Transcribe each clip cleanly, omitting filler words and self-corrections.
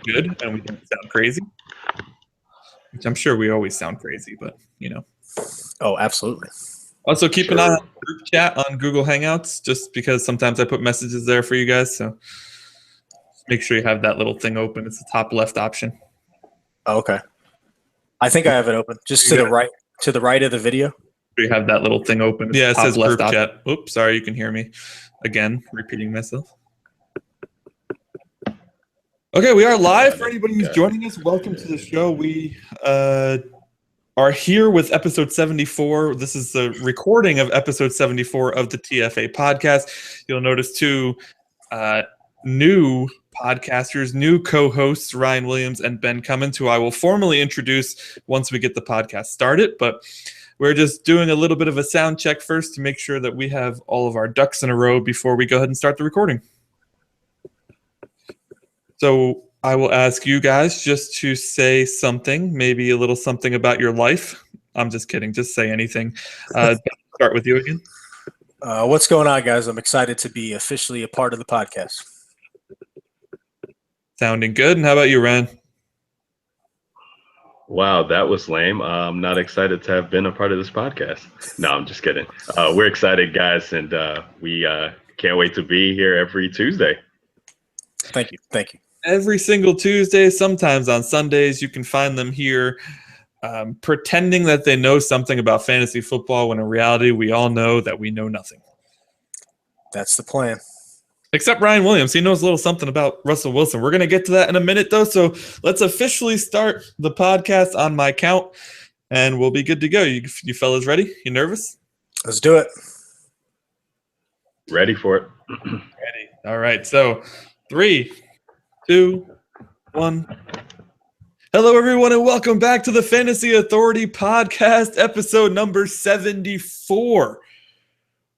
good and we don't sound crazy. Which I'm sure we always sound crazy, but Oh, absolutely. Also, keep an eye on the group chat on Google Hangouts, just because sometimes I put messages there for you guys. So make sure you have that little thing open. It's the top left option. Oh, okay. I think I have it open. Just to the right of the video. You have that little thing open. It's it says group chat. Oops, sorry, you can hear me again, repeating myself. Okay, we are live for anybody who's joining us. Welcome to the show. We are here with episode 74. This is the recording of episode 74 of the TFA Podcast. You'll notice two new podcasters, new co-hosts, Ryan Williams and Ben Cummins, who I will formally introduce once we get the podcast started. But we're just doing a little bit of a sound check first to make sure that we have all of our ducks in a row before we go ahead and start the recording. So I will ask you guys just to say something, maybe a little something about your life. I'm just kidding. Just say anything. Start with you again. What's going on, guys? I'm excited to be officially a part of the podcast. Sounding good. And how about you, Ryan? Wow, that was lame. I'm not excited to have been a part of this podcast. No, I'm just kidding. We're excited, guys, and we can't wait to be here every Tuesday. Thank you. Every single Tuesday, sometimes on Sundays, you can find them here pretending that they know something about fantasy football when in reality we all know that we know nothing. That's the plan. Except Ryan Williams. He knows a little something about Russell Wilson. We're going to get to that in a minute, though, so let's officially start the podcast on my count, and we'll be good to go. You fellas ready? You nervous? Let's do it. Ready for it. Ready. All right, so 3, 2, 1. Hello, everyone, and welcome back to the Fantasy Authority Podcast, episode number 74.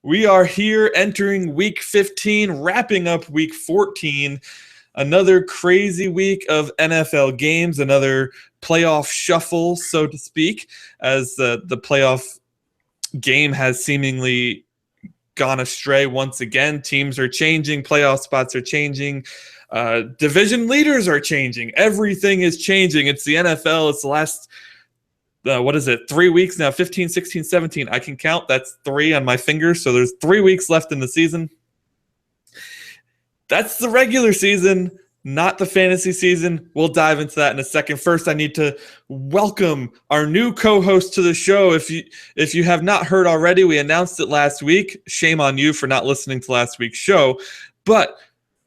We are here entering week 15, wrapping up week 14. Another crazy week of NFL games, another playoff shuffle, so to speak, as the playoff game has seemingly gone astray once again. Teams are changing, playoff spots are changing. Division leaders are changing. Everything is changing. It's the NFL. It's the last, 3 weeks now, 15, 16, 17. I can count. That's 3 on my fingers. So there's 3 weeks left in the season. That's the regular season, not the fantasy season. We'll dive into that in a second. First, I need to welcome our new co-host to the show. If you have not heard already, we announced it last week. Shame on you for not listening to last week's show. But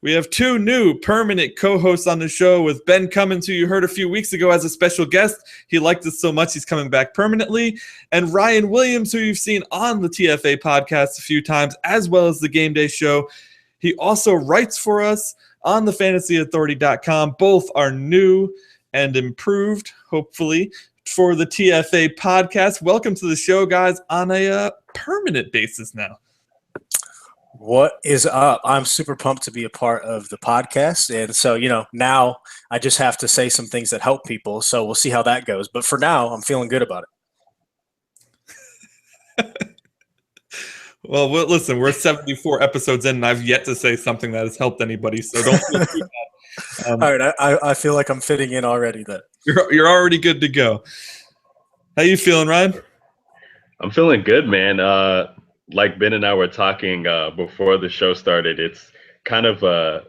we have 2 new permanent co-hosts on the show with Ben Cummins, who you heard a few weeks ago as a special guest. He liked us so much, he's coming back permanently. And Ryan Williams, who you've seen on the TFA podcast a few times, as well as the Game Day Show. He also writes for us on thefantasyauthority.com. Both are new and improved, hopefully, for the TFA podcast. Welcome to the show, guys, on a permanent basis now. What is up? I'm super pumped to be a part of the podcast. And so, now I just have to say some things that help people. So we'll see how that goes. But for now, I'm feeling good about it. Well, listen, we're 74 episodes in, and I've yet to say something that has helped anybody. So don't feel too bad. All right. I feel like I'm fitting in already then. You're already good to go. How you feeling, Ryan? I'm feeling good, man. Like Ben and I were talking before the show started, it's kind of a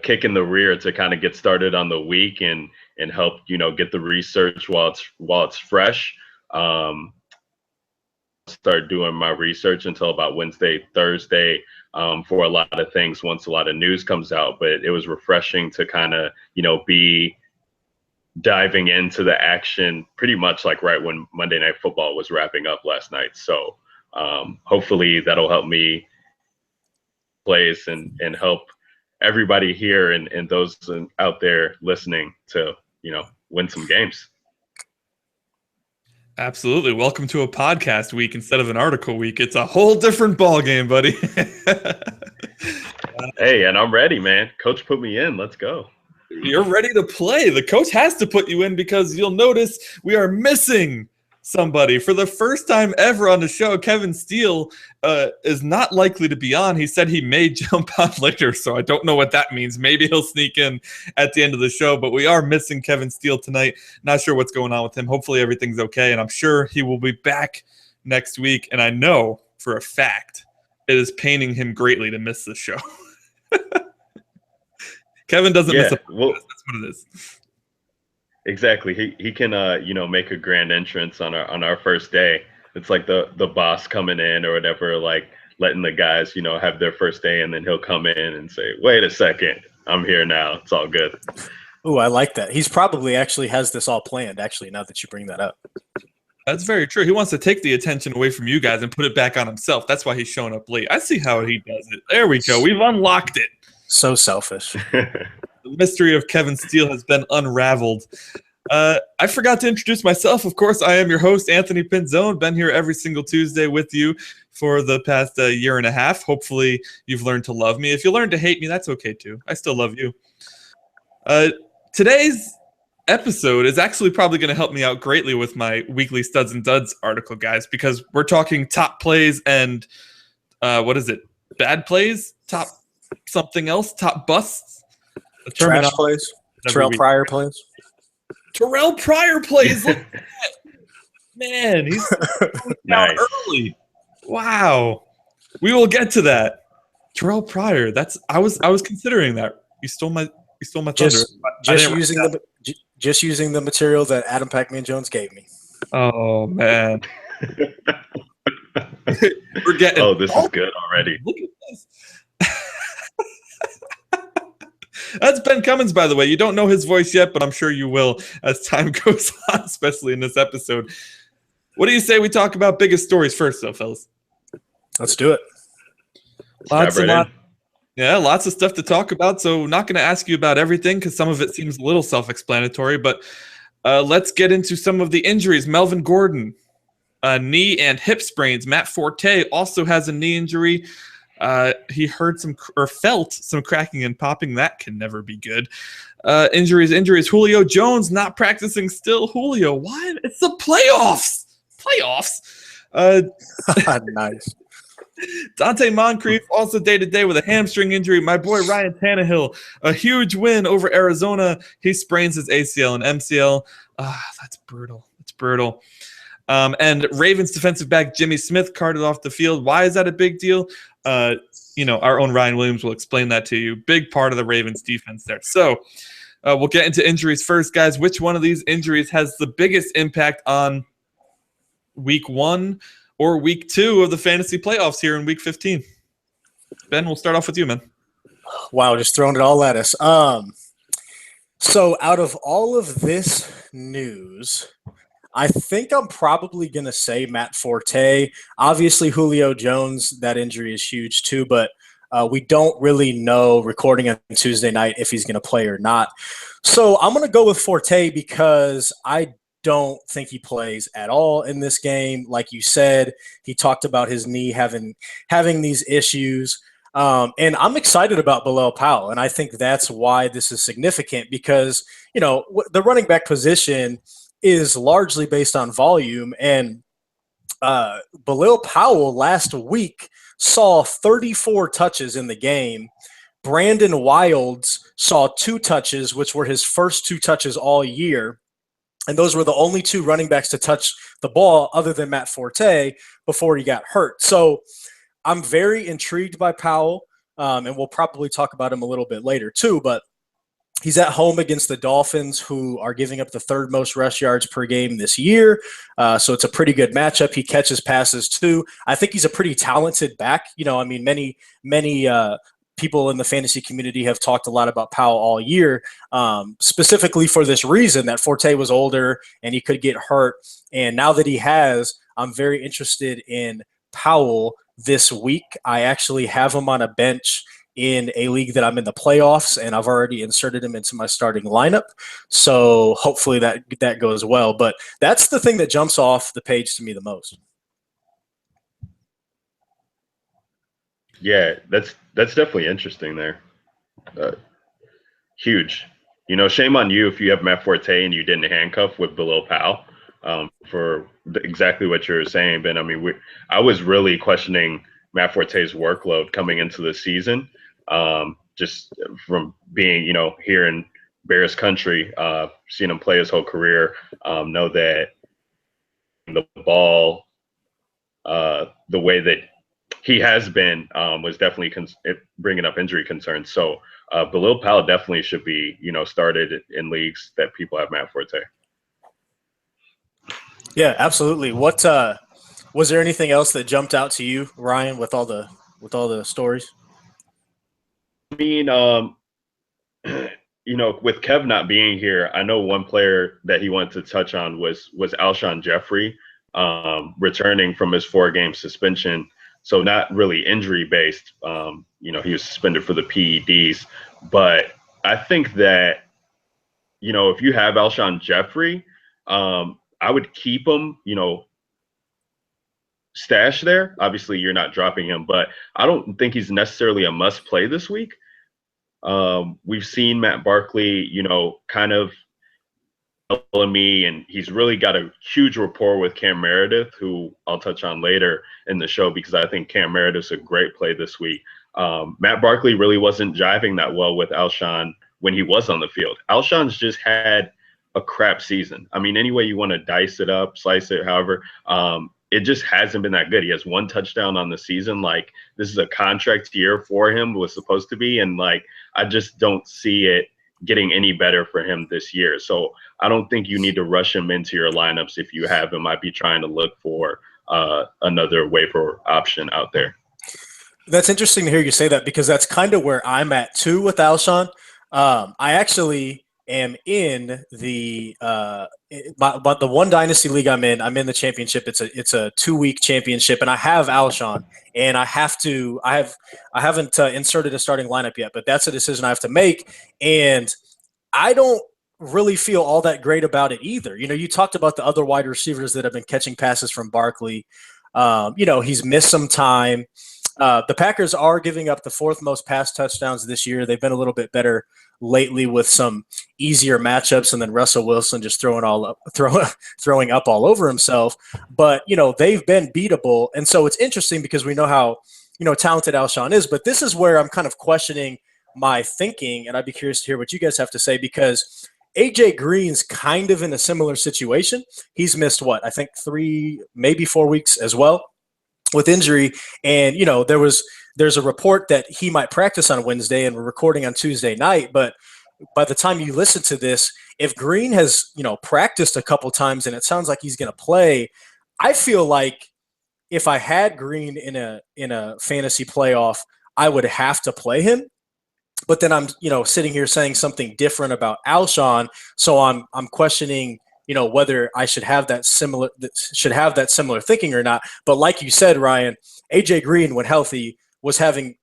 kick in the rear to kind of get started on the week and help, get the research while it's fresh. Start doing my research until about Wednesday, Thursday for a lot of things once a lot of news comes out. But it was refreshing to kind of, be diving into the action pretty much like right when Monday Night Football was wrapping up last night. So hopefully that'll help me plays and help everybody here and those out there listening to, win some games. Absolutely. Welcome to a podcast week instead of an article week. It's a whole different ball game, buddy. Hey, and I'm ready, man. Coach put me in. Let's go. You're ready to play. The coach has to put you in because you'll notice we are missing somebody. For the first time ever on the show, Kevin Steele is not likely to be on. He said he may jump on later, so I don't know what that means. Maybe he'll sneak in at the end of the show, but we are missing Kevin Steele tonight. Not sure what's going on with him. Hopefully everything's okay, and I'm sure he will be back next week, and I know for a fact it is paining him greatly to miss this show. Kevin doesn't miss a podcast. That's what it is. Exactly. He can make a grand entrance on our first day. It's like the boss coming in or whatever, like letting the guys, have their first day, and then he'll come in and say, "Wait a second, I'm here now. It's all good." Ooh, I like that. He's probably actually has this all planned, actually, now that you bring that up. That's very true. He wants to take the attention away from you guys and put it back on himself. That's why he's showing up late. I see how he does it. There we go. We've unlocked it. So selfish. The mystery of Kevin Steele has been unraveled. I forgot to introduce myself. Of course, I am your host, Anthony Pinzone. Been here every single Tuesday with you for the past year and a half. Hopefully, you've learned to love me. If you learned to hate me, that's okay too. I still love you. Today's episode is actually probably going to help me out greatly with my weekly Studs and Duds article, guys, because we're talking top plays and bad plays, top something else, top busts. Trash plays, Terrell Pryor plays. Terrell Pryor plays. Look at that. Man, he's down early. Wow. We will get to that. Terrell Pryor. I was considering that. You stole my thunder. Just using the material that Adam Pac-Man Jones gave me. Oh man. We're getting. Oh, this is good already. Look at this. That's Ben Cummins, by the way. You don't know his voice yet, but I'm sure you will as time goes on, especially in this episode. What do you say we talk about biggest stories first, though, fellas? Let's do it. Lots of stuff to talk about. So not going to ask you about everything because some of it seems a little self-explanatory, but let's get into some of the injuries. Melvin Gordon, knee and hip sprains. Matt Forte also has a knee injury. He felt some cracking and popping. That can never be good. Injuries. Julio Jones not practicing still. Julio, why? It's the playoffs. Nice. Dante Moncrief also day-to-day with a hamstring injury. My boy Ryan Tannehill, a huge win over Arizona. He sprains his ACL and MCL. That's brutal. It's brutal. And Ravens defensive back Jimmy Smith carted off the field. Why is that a big deal? Our own Ryan Williams will explain that to you. Big part of the Ravens defense there. So we'll get into injuries first, guys. Which one of these injuries has the biggest impact on week 1 or week 2 of the fantasy playoffs here in week 15? Ben, we'll start off with you, man. Wow, just throwing it all at us. So out of all of this news, I think I'm probably going to say Matt Forte. Obviously, Julio Jones, that injury is huge too, but we don't really know recording on Tuesday night if he's going to play or not. So I'm going to go with Forte because I don't think he plays at all in this game. Like you said, he talked about his knee having these issues. And I'm excited about Bilal Powell, and I think that's why this is significant because, the running back position is largely based on volume, and Bilal Powell last week saw 34 touches in the game. Brandon Wilds saw 2 touches, which were his first 2 touches all year. And those were the only 2 running backs to touch the ball other than Matt Forte before he got hurt. So I'm very intrigued by Powell, and we'll probably talk about him a little bit later too, but he's at home against the Dolphins, who are giving up the 3rd most rush yards per game this year. So it's a pretty good matchup. He catches passes too. I think he's a pretty talented back. Many people in the fantasy community have talked a lot about Powell all year, specifically for this reason that Forte was older and he could get hurt. And now that he has, I'm very interested in Powell this week. I actually have him on a bench in a league that I'm in the playoffs, and I've already inserted him into my starting lineup. So hopefully that goes well. But that's the thing that jumps off the page to me the most. Yeah, that's definitely interesting there. Huge. Shame on you if you have Matt Forte and you didn't handcuff with Bilal Powell. for exactly what you're saying, Ben. I mean, I was really questioning Matt Forte's workload coming into the season, just from being, here in Bears country, seeing him play his whole career, know that the ball, the way that he has been, was definitely bringing up injury concerns. So Bilal Powell definitely should be, started in leagues that people have Matt Forte. Yeah, absolutely. What was there anything else that jumped out to you, Ryan, with all the stories? I mean, with Kev not being here, I know one player that he wanted to touch on was Shaun Geoffrey, returning from his 4-game suspension. So not really injury based. He was suspended for the PEDs, but I think that, if you have Shaun Geoffrey, I would keep him, stash there. Obviously, you're not dropping him, but I don't think he's necessarily a must play this week. We've seen Matt Barkley, kind of me, and he's really got a huge rapport with Cam Meredith, who I'll touch on later in the show because I think Cam Meredith's a great play this week. Matt Barkley really wasn't jiving that well with Alshon when he was on the field. Alshon's just had a crap season. I mean, any way you want to dice it up, slice it, however, it just hasn't been that good. He has 1 touchdown on the season. Like, this is a contract year for him, was supposed to be, and I just don't see it getting any better for him this year. So I don't think you need to rush him into your lineups. If you have him, I'd be trying to look for another waiver option out there. That's interesting to hear you say that because that's kind of where I'm at too with Alshon. I actually am in the but the one dynasty league I'm in the championship. It's a 2-week championship, and I have Alshon, and I haven't inserted a starting lineup yet, but that's a decision I have to make, and I don't really feel all that great about it either. You talked about the other wide receivers that have been catching passes from Barkley. He's missed some time. The Packers are giving up the 4th most pass touchdowns this year. They've been a little bit better lately with some easier matchups, and then Russell Wilson just throwing up all over himself. But they've been beatable, and so it's interesting because we know how talented Alshon is. But this is where I'm kind of questioning my thinking, and I'd be curious to hear what you guys have to say because AJ Green's kind of in a similar situation. He's missed I think 3, maybe 4 weeks as well with injury. And, there's a report that he might practice on Wednesday, and we're recording on Tuesday night. But by the time you listen to this, if Green has, practiced a couple times and it sounds like he's going to play, I feel like if I had Green in a fantasy playoff, I would have to play him. But then I'm, sitting here saying something different about Alshon. So I'm questioning, whether I should have that similar thinking or not. But like you said, Ryan, AJ Green, when healthy, was having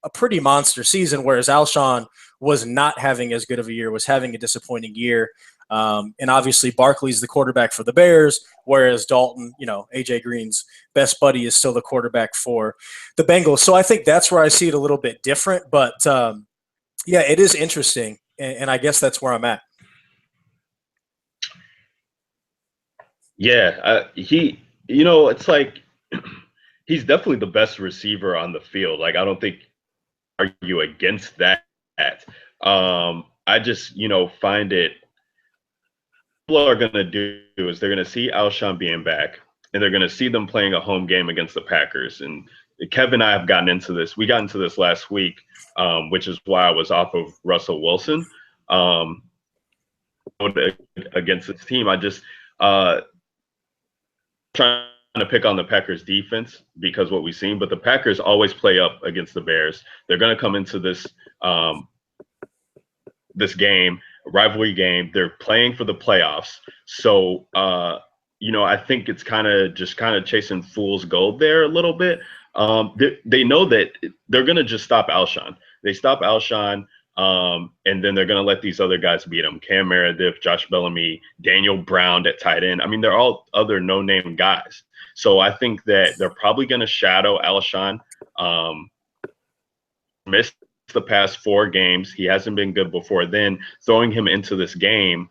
a pretty monster season, whereas Alshon was not having as good of a year, was having a disappointing year. And obviously Barkley's the quarterback for the Bears, whereas Dalton, AJ Green's best buddy, is still the quarterback for the Bengals. So I think that's where I see it a little bit different. But yeah, it is interesting, and I guess that's where I'm at. Yeah, it's like he's definitely the best receiver on the field. Like, I don't think argue against that. I just, find it. People are going to do is they're going to see Alshon being back, and they're going to see them playing a home game against the Packers. And Kevin and I have gotten into this. We got into this last week, which is why I was off of Russell Wilson against this team. I just trying to pick on the Packers defense because what we've seen, but the Packers always play up against the Bears. They're going to come into this this game, rivalry game. They're playing for the playoffs. So, I think it's kind of chasing fool's gold there a little bit. They know that they're going to just stop Alshon. They stop Alshon, and then they're going to let these other guys beat him. Cam Meredith, Josh Bellamy, Daniel Brown at tight end. I mean, they're all other no-name guys. So I think that they're probably going to shadow Alshon. Missed the past 4 games. He hasn't been good before then. Throwing him into this game,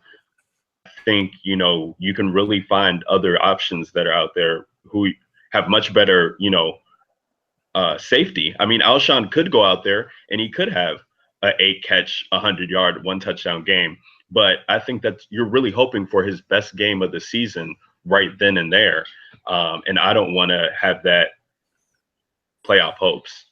I think, you can really find other options that are out there who have much better, safety. I mean, Alshon could go out there and he could have a 8-catch, 100-yard, 1 touchdown game. But I think that you're really hoping for his best game of the season right then and there. And I don't want to have that playoff hopes,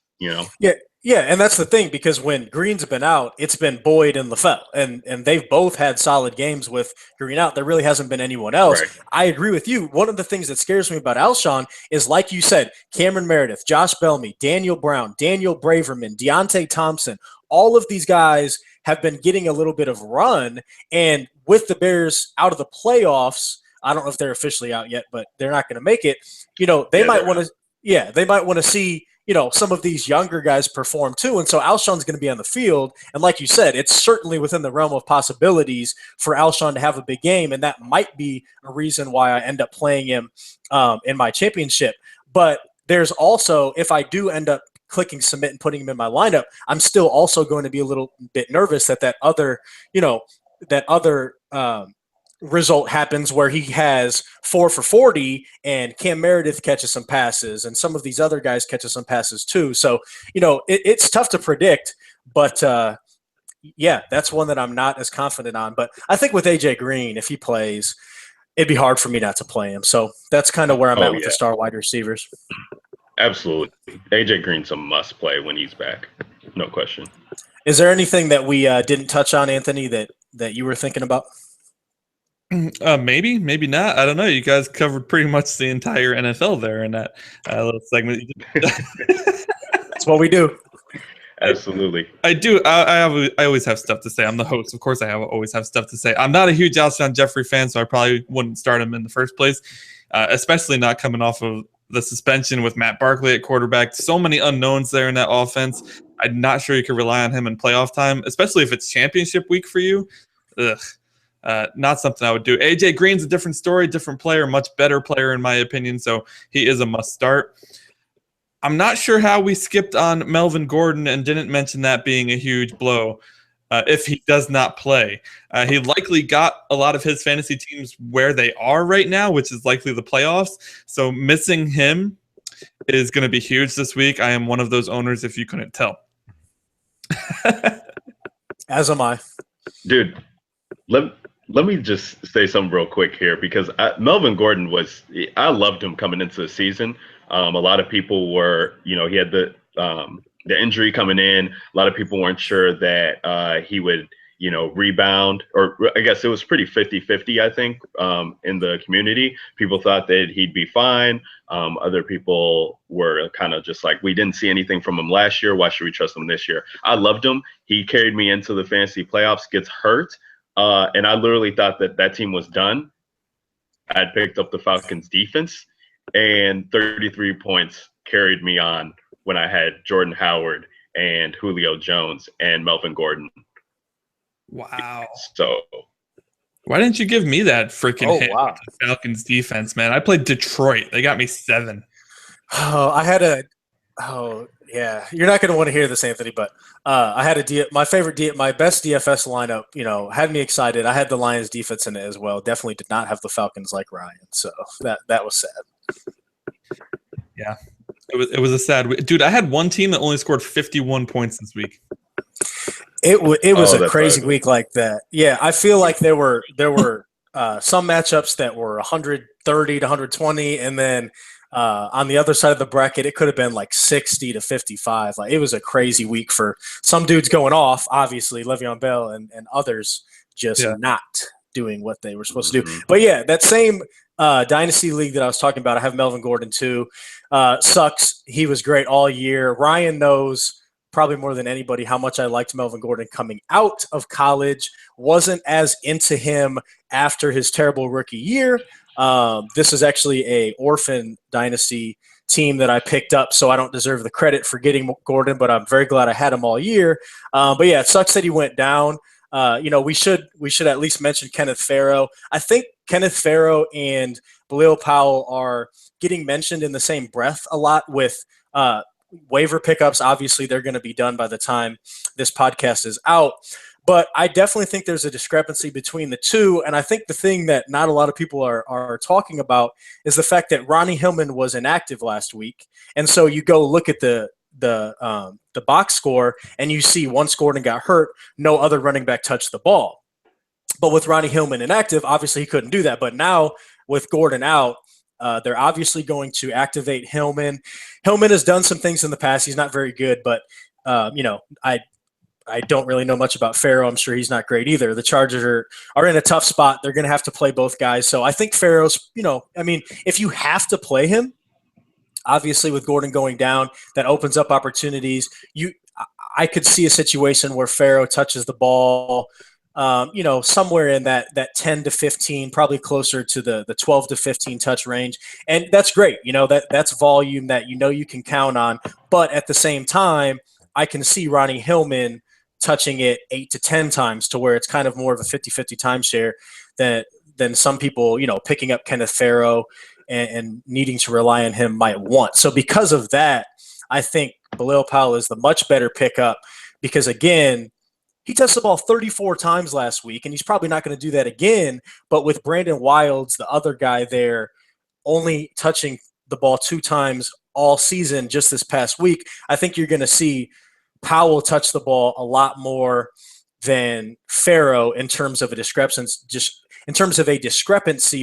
Yeah, and that's the thing, because when Green's been out, it's been Boyd and LaFell, and they've both had solid games with Green out. There really hasn't been anyone else. Right. I agree with you. One of the things that scares me about Alshon is, like you said, Cameron Meredith, Josh Bellamy, Daniel Brown, Daniel Braverman, Deontay Thompson, all of these guys have been getting a little bit of run, and with the Bears out of the playoffs, I don't know if they're officially out yet, but they're not going to make it. They might want to see some of these younger guys perform too. And so Alshon's going to be on the field. And like you said, it's certainly within the realm of possibilities for Alshon to have a big game. And that might be a reason why I end up playing him in my championship. But there's also, if I do end up clicking submit and putting him in my lineup, I'm still also going to be a little bit nervous that other result happens where he has 4 for 40 and Cam Meredith catches some passes and some of these other guys catches some passes too. So, it's tough to predict, but that's one that I'm not as confident on. But I think with AJ Green, if he plays, it'd be hard for me not to play him. So that's kind of where I'm at with the star wide receivers. Absolutely. AJ Green's a must play when he's back. No question. Is there anything that we didn't touch on, Anthony, that you were thinking about? Maybe not. I don't know. You guys covered pretty much the entire NFL there in that little segment. That's what we do. Absolutely. I do. I always have stuff to say. I'm the host. Of course, always have stuff to say. I'm not a huge Shaun Geoffrey fan, so I probably wouldn't start him in the first place, especially not coming off of the suspension with Matt Barkley at quarterback. So many unknowns there in that offense. I'm not sure you can rely on him in playoff time, especially if it's championship week for you. Ugh. Not something I would do. AJ Green's a different story, different player, much better player in my opinion, so he is a must start. I'm not sure how we skipped on Melvin Gordon and didn't mention that being a huge blow if he does not play. He likely got a lot of his fantasy teams where they are right now, which is likely the playoffs, so missing him is going to be huge this week. I am one of those owners, if you couldn't tell. As am I. Dude, let me just say something real quick here, because Melvin Gordon I loved him coming into the season. A lot of people were, he had the injury coming in. A lot of people weren't sure that he would, rebound, or I guess it was pretty 50-50, I think, in the community. People thought that he'd be fine. Other people were kind of just like, we didn't see anything from him last year. Why should we trust him this year? I loved him. He carried me into the fantasy playoffs, gets hurt. And I literally thought that team was done. I had picked up the Falcons defense, and 33 points carried me on when I had Jordan Howard and Julio Jones and Melvin Gordon. Wow. So why didn't you give me that freaking hit wow. with the Falcons defense, man? I played Detroit. They got me 7. Yeah, you're not going to want to hear this, Anthony, but I had my best DFS lineup, had me excited. I had the Lions defense in it as well. Definitely did not have the Falcons like Ryan, so that was sad. Yeah, it was a sad – dude, I had one team that only scored 51 points this week. It was a crazy week like that. Yeah, I feel like there were some matchups that were 130 to 120, and then on the other side of the bracket, it could have been like 60 to 55. Like, it was a crazy week for some dudes going off, obviously, Le'Veon Bell, and others just not doing what they were supposed to do. But yeah, that same dynasty league that I was talking about, I have Melvin Gordon too. Sucks. He was great all year. Ryan knows probably more than anybody how much I liked Melvin Gordon coming out of college. Wasn't as into him after his terrible rookie year. This is actually a orphan dynasty team that I picked up, so I don't deserve the credit for getting Gordon, but I'm very glad I had him all year. But yeah, it sucks that he went down. We should at least mention Kenneth Farrow. I think Kenneth Farrow and Bilal Powell are getting mentioned in the same breath a lot with waiver pickups. Obviously, they're going to be done by the time this podcast is out. But I definitely think there's a discrepancy between the two. And I think the thing that not a lot of people are talking about is the fact that Ronnie Hillman was inactive last week. And so you go look at the box score and you see once Gordon got hurt, no other running back touched the ball. But with Ronnie Hillman inactive, obviously he couldn't do that. But now with Gordon out, they're obviously going to activate Hillman. Hillman has done some things in the past. He's not very good, but I don't really know much about Farrow. I'm sure he's not great either. The Chargers are in a tough spot. They're going to have to play both guys. So I think Farrow's, if you have to play him, obviously with Gordon going down, that opens up opportunities. I could see a situation where Farrow touches the ball, somewhere in that 10 to 15, probably closer to the 12 to 15 touch range. And that's great. That's volume that you can count on. But at the same time, I can see Ronnie Hillman touching it 8 to 10 times to where it's kind of more of a 50-50 timeshare than some people, picking up Kenneth Farrow and needing to rely on him might want. So because of that, I think Bilal Powell is the much better pickup because, again, he touched the ball 34 times last week, and he's probably not going to do that again. But with Brandon Wilds, the other guy there, only touching the ball 2 times all season just this past week, I think you're going to see Powell touch the ball a lot more than Farrow in terms of a discrepancy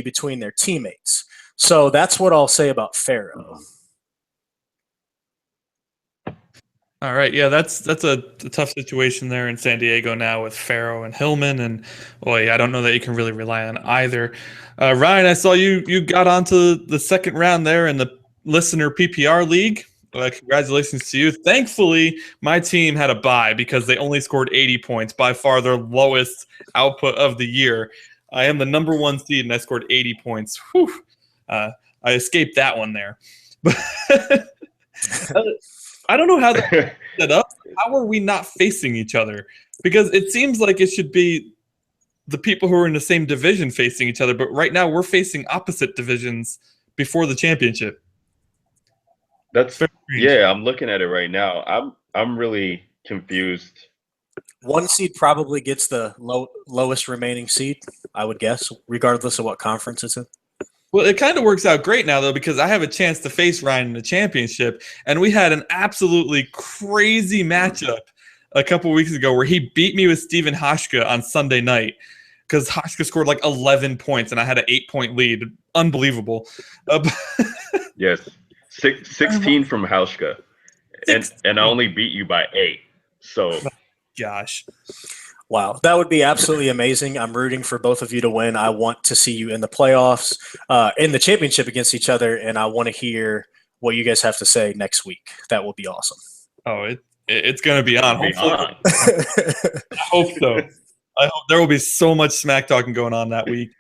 between their teammates. So that's what I'll say about Farrow. All right, yeah, that's a tough situation there in San Diego now with Farrow and Hillman, and boy, I don't know that you can really rely on either. Ryan, I saw you got onto the second round there in the listener PPR league. Congratulations to you. Thankfully, my team had a bye because they only scored 80 points, by far their lowest output of the year. I am the number 1 seed, and I scored 80 points. Whew. I escaped that one there. I don't know how that set up. How are we not facing each other? Because it seems like it should be the people who are in the same division facing each other, but right now we're facing opposite divisions before the championship. I'm looking at it right now. I'm really confused. 1 seed probably gets the lowest remaining seed, I would guess, regardless of what conference it's in. Well, it kind of works out great now, though, because I have a chance to face Ryan in the championship, and we had an absolutely crazy matchup a couple weeks ago where he beat me with Steven Hashka on Sunday night because Hashka scored like 11 points, and I had an 8-point lead. Unbelievable. Yes. 16 from Hauschka, and I only beat you by 8. So, gosh, wow, that would be absolutely amazing. I'm rooting for both of you to win. I want to see you in the playoffs, in the championship against each other, and I want to hear what you guys have to say next week. That will be awesome. Oh, it's going to be on. I hope so. I hope there will be so much smack talking going on that week.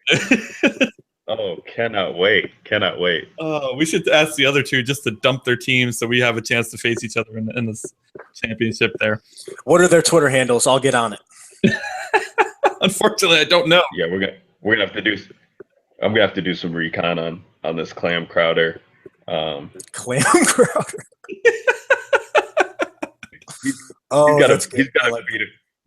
Oh, cannot wait. We should ask the other two just to dump their teams so we have a chance to face each other in this championship there. What are their Twitter handles? I'll get on it. Unfortunately, I don't know. Yeah, we're gonna have to do. I'm gonna have to do some recon on this Clam Crowder. Clam Crowder. He's got a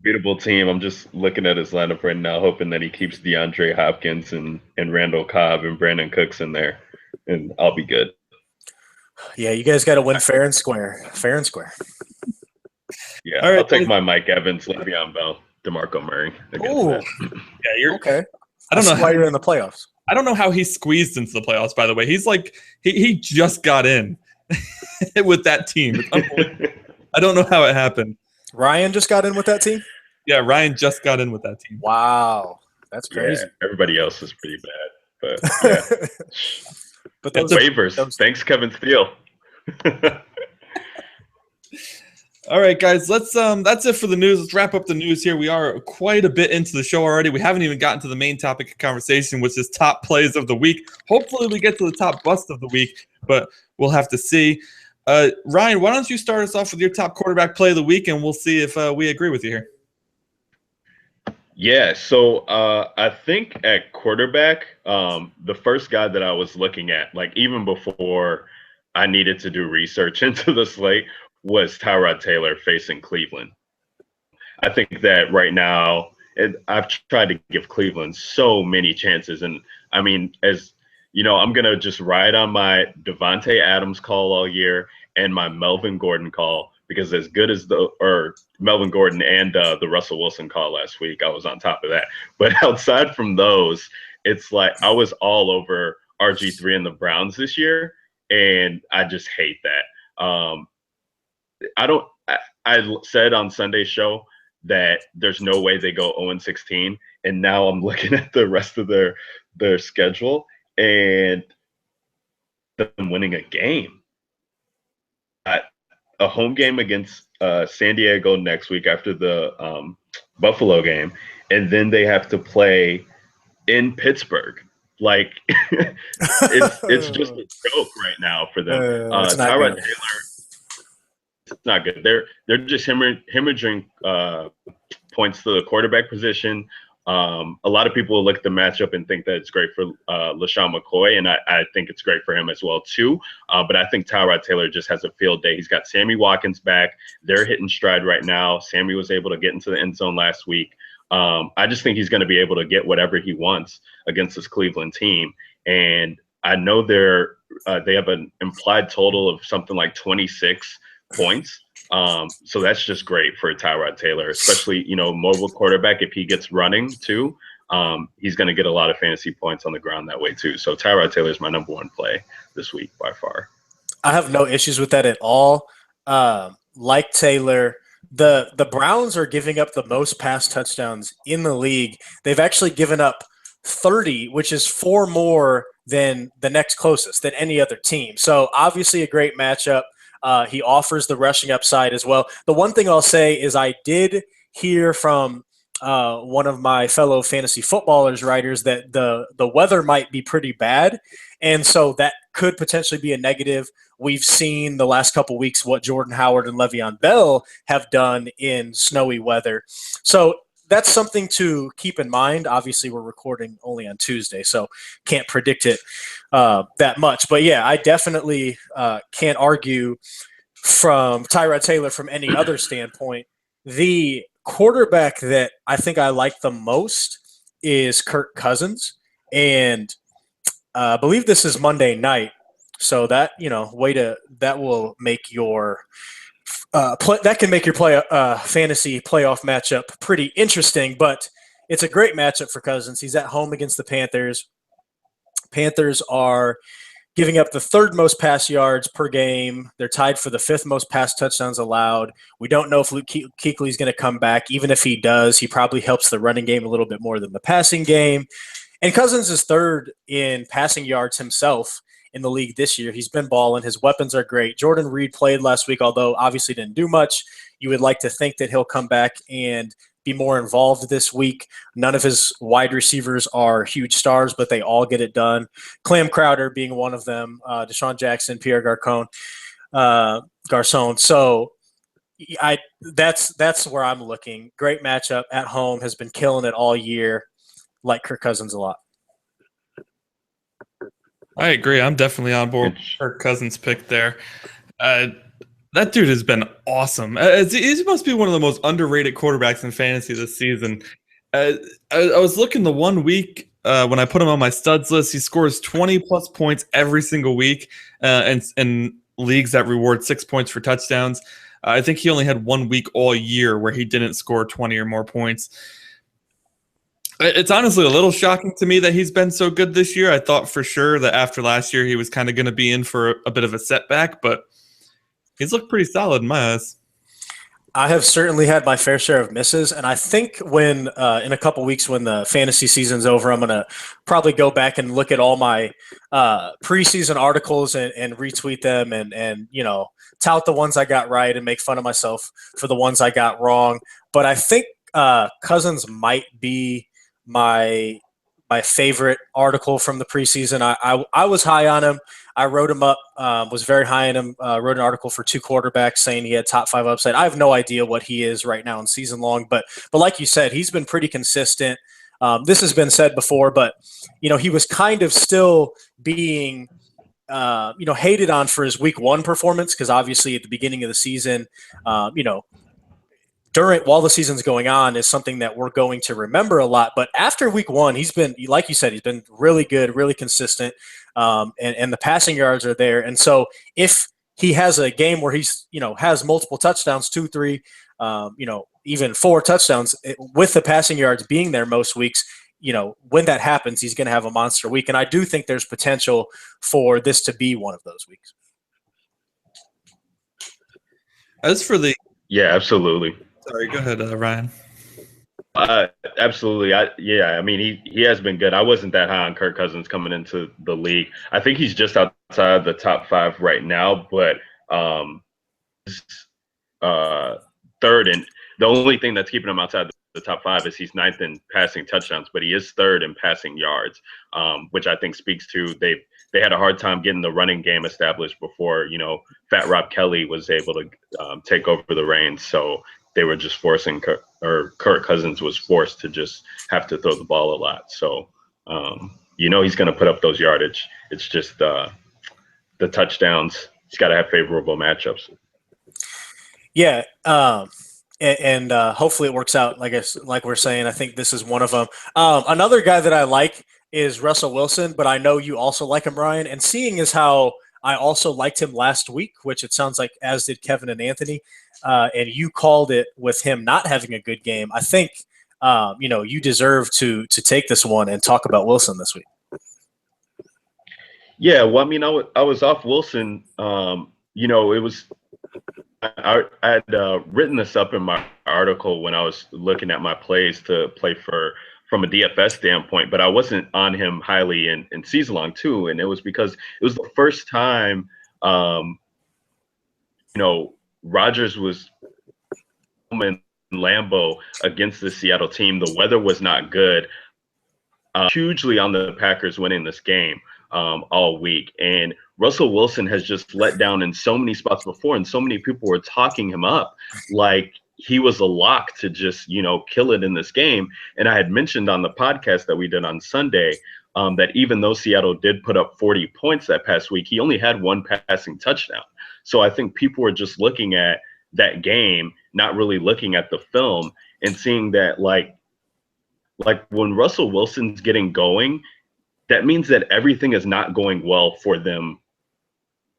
beatable team. I'm just looking at his lineup right now, hoping that he keeps DeAndre Hopkins and Randall Cobb and Brandon Cooks in there, and I'll be good. Yeah, you guys got to win fair and square. Fair and square. Yeah, all right, I'll take my Mike Evans, Le'Veon Bell, DeMarco Murray. Oh, yeah, you're okay. I don't know why you're in the playoffs. I don't know how he squeezed into the playoffs. By the way, he's like he just got in with that team. It's unbelievable. I don't know how it happened. Ryan just got in with that team? Yeah, Ryan just got in with that team. Wow. That's crazy. Yeah, everybody else is pretty bad. But yeah. But those waivers. Thanks, Kevin Steele. All right, guys, that's it for the news. Let's wrap up the news here. We are quite a bit into the show already. We haven't even gotten to the main topic of conversation, which is top plays of the week. Hopefully we get to the top bust of the week, but we'll have to see. Ryan, why don't you start us off with your top quarterback play of the week, and we'll see if we agree with you here. Yeah, so I think at quarterback, the first guy that I was looking at, like even before I needed to do research into the slate, was Tyrod Taylor facing Cleveland. I think that right now, I've tried to give Cleveland so many chances. And I mean, as you know, I'm going to just ride on my Devontae Adams call all year and my Melvin Gordon call, because as good as Melvin Gordon and the Russell Wilson call last week, I was on top of that. But outside from those, it's like I was all over RG3 and the Browns this year, and I just hate that. I said on Sunday's show that there's no way they go 0-16, and now I'm looking at the rest of their schedule and them winning a game. A home game against San Diego next week after the Buffalo game, and then they have to play in Pittsburgh. Like it's just a joke right now for them. Tyrod Taylor, it's not good. They're just hemorrhaging points to the quarterback position. A lot of people look at the matchup and think that it's great for LaShawn McCoy, and I think it's great for him as well too. But I think Tyrod Taylor just has a field day. He's got Sammy Watkins back. They're hitting stride right now. Sammy was able to get into the end zone last week. I just think he's going to be able to get whatever he wants against this Cleveland team. And I know they have an implied total of something like 26 points. So that's just great for Tyrod Taylor, especially, mobile quarterback. If he gets running too, he's going to get a lot of fantasy points on the ground that way too. So Tyrod Taylor is my number one play this week by far. I have no issues with that at all. Like Taylor, the Browns are giving up the most pass touchdowns in the league. They've actually given up 30, which is 4 more than the next closest, than any other team. So obviously a great matchup. He offers the rushing upside as well. The one thing I'll say is I did hear from one of my fellow fantasy footballers writers that the weather might be pretty bad, and so that could potentially be a negative. We've seen the last couple weeks what Jordan Howard and Le'Veon Bell have done in snowy weather. So that's something to keep in mind. Obviously, we're recording only on Tuesday, so can't predict it that much. But, yeah, I definitely can't argue from Tyrod Taylor from any other standpoint. The quarterback that I think I like the most is Kirk Cousins, and I believe this is Monday night. So that, that will make your that can make your fantasy playoff matchup pretty interesting, but it's a great matchup for Cousins. He's at home against the Panthers. Panthers are giving up the 3rd most pass yards per game. They're tied for the 5th most pass touchdowns allowed. We don't know if Luke Kuechly is going to come back. Even if he does, he probably helps the running game a little bit more than the passing game. And Cousins is 3rd in passing yards himself in the league this year. He's been balling. His weapons are great. Jordan Reed played last week, although obviously didn't do much. You would like to think that he'll come back and be more involved this week. None of his wide receivers are huge stars, but they all get it done. Clam Crowder being one of them, Deshaun Jackson, Pierre Garcon. So that's where I'm looking. Great matchup at home, has been killing it all year. Like Kirk Cousins a lot. I agree. I'm definitely on board with Kirk Cousins' pick there. That dude has been awesome. He must be one of the most underrated quarterbacks in fantasy this season. I was looking the 1 week when I put him on my studs list. He scores 20-plus points every single week in leagues that reward 6 points for touchdowns. I think he only had 1 week all year where he didn't score 20 or more points. It's honestly a little shocking to me that he's been so good this year. I thought for sure that after last year he was kind of going to be in for a bit of a setback, but he's looked pretty solid in my eyes. I have certainly had my fair share of misses, and I think when in a couple weeks when the fantasy season's over, I'm going to probably go back and look at all my preseason articles and retweet them and tout the ones I got right and make fun of myself for the ones I got wrong. But I think Cousins might be my favorite article from the preseason. I was high on him. I wrote him up, was very high on him, wrote an article for 2 quarterbacks saying he had top 5 upside. I have no idea what he is right now in season long, but like you said, he's been pretty consistent. This has been said before, but he was kind of still being hated on for his week 1 performance, because obviously at the beginning of the season, while the season's going on is something that we're going to remember a lot. But after week one, he's been, like you said, he's been really good, really consistent, and the passing yards are there. And so if he has a game where he's, has multiple touchdowns, 2, 3, even 4 touchdowns, with the passing yards being there most weeks, when that happens, he's going to have a monster week. And I do think there's potential for this to be one of those weeks. As for the – Yeah, absolutely. Sorry, go ahead, Ryan. Absolutely. I mean, he has been good. I wasn't that high on Kirk Cousins coming into the league. I think he's just outside the top 5 right now, but third, and the only thing that's keeping him outside the top 5 is he's 9th in passing touchdowns, but he is 3rd in passing yards, which I think speaks to they had a hard time getting the running game established before, Fat Rob Kelly was able to take over the reins. So they were just forcing Kirk Cousins was forced to just have to throw the ball a lot. So, he's going to put up those yardage. It's just the touchdowns. He's got to have favorable matchups. Yeah. And hopefully it works out. Like we're saying, I think this is one of them. Another guy that I like is Russell Wilson, but I know you also like him, Ryan. And seeing as how I also liked him last week, which it sounds like as did Kevin and Anthony, and you called it with him not having a good game, I think you deserve to take this one and talk about Wilson this week. Yeah, well, I mean, I was off Wilson. It was I had written this up in my article when I was looking at my plays to play from a DFS standpoint, but I wasn't on him highly in season long too, and it was because it was the first time Rodgers was in Lambeau against the Seattle team. The weather was not good. Hugely on the Packers winning this game all week, and Russell Wilson has just let down in so many spots before, and so many people were talking him up like he was a lock to just, kill it in this game. And I had mentioned on the podcast that we did on Sunday that even though Seattle did put up 40 points that past week, he only had 1 passing touchdown. So I think people were just looking at that game, not really looking at the film, and seeing that like when Russell Wilson's getting going, that means that everything is not going well for them.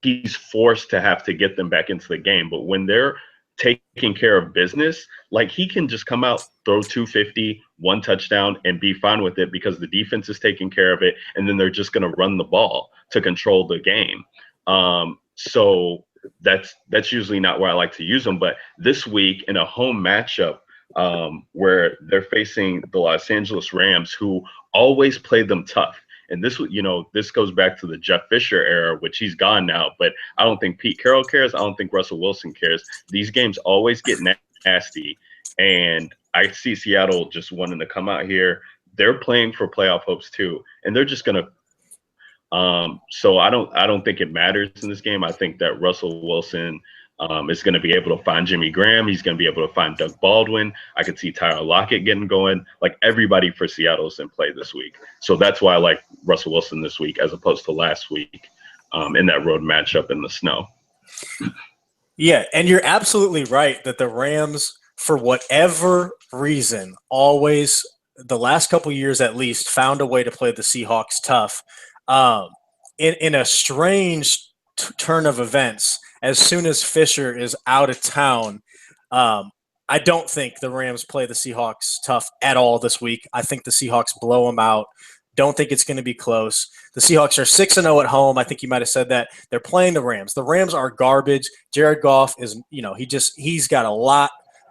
He's forced to have to get them back into the game. But when they're taking care of business, like he can just come out, throw 250, 1 touchdown, and be fine with it because the defense is taking care of it, and then they're just going to run the ball to control the game. So that's usually not where I like to use them. But this week in a home matchup where they're facing the Los Angeles Rams, who always play them tough. And this goes back to the Jeff Fisher era, which he's gone now. But I don't think Pete Carroll cares. I don't think Russell Wilson cares. These games always get nasty. And I see Seattle just wanting to come out here. They're playing for playoff hopes too, and they're just gonna. So I don't think it matters in this game. I think that Russell Wilson is going to be able to find Jimmy Graham. He's going to be able to find Doug Baldwin. I could see Tyler Lockett getting going. Like everybody for Seattle's in play this week. So that's why I like Russell Wilson this week as opposed to last week in that road matchup in the snow. Yeah, and you're absolutely right that the Rams, for whatever reason, always, the last couple years at least, found a way to play the Seahawks tough. In a strange turn of events, as soon as Fisher is out of town, I don't think the Rams play the Seahawks tough at all this week. I think the Seahawks blow them out. Don't think it's going to be close. The Seahawks are 6-0 at home. I think you might have said that. They're playing the Rams. The Rams are garbage. Jared Goff is, he's got a lot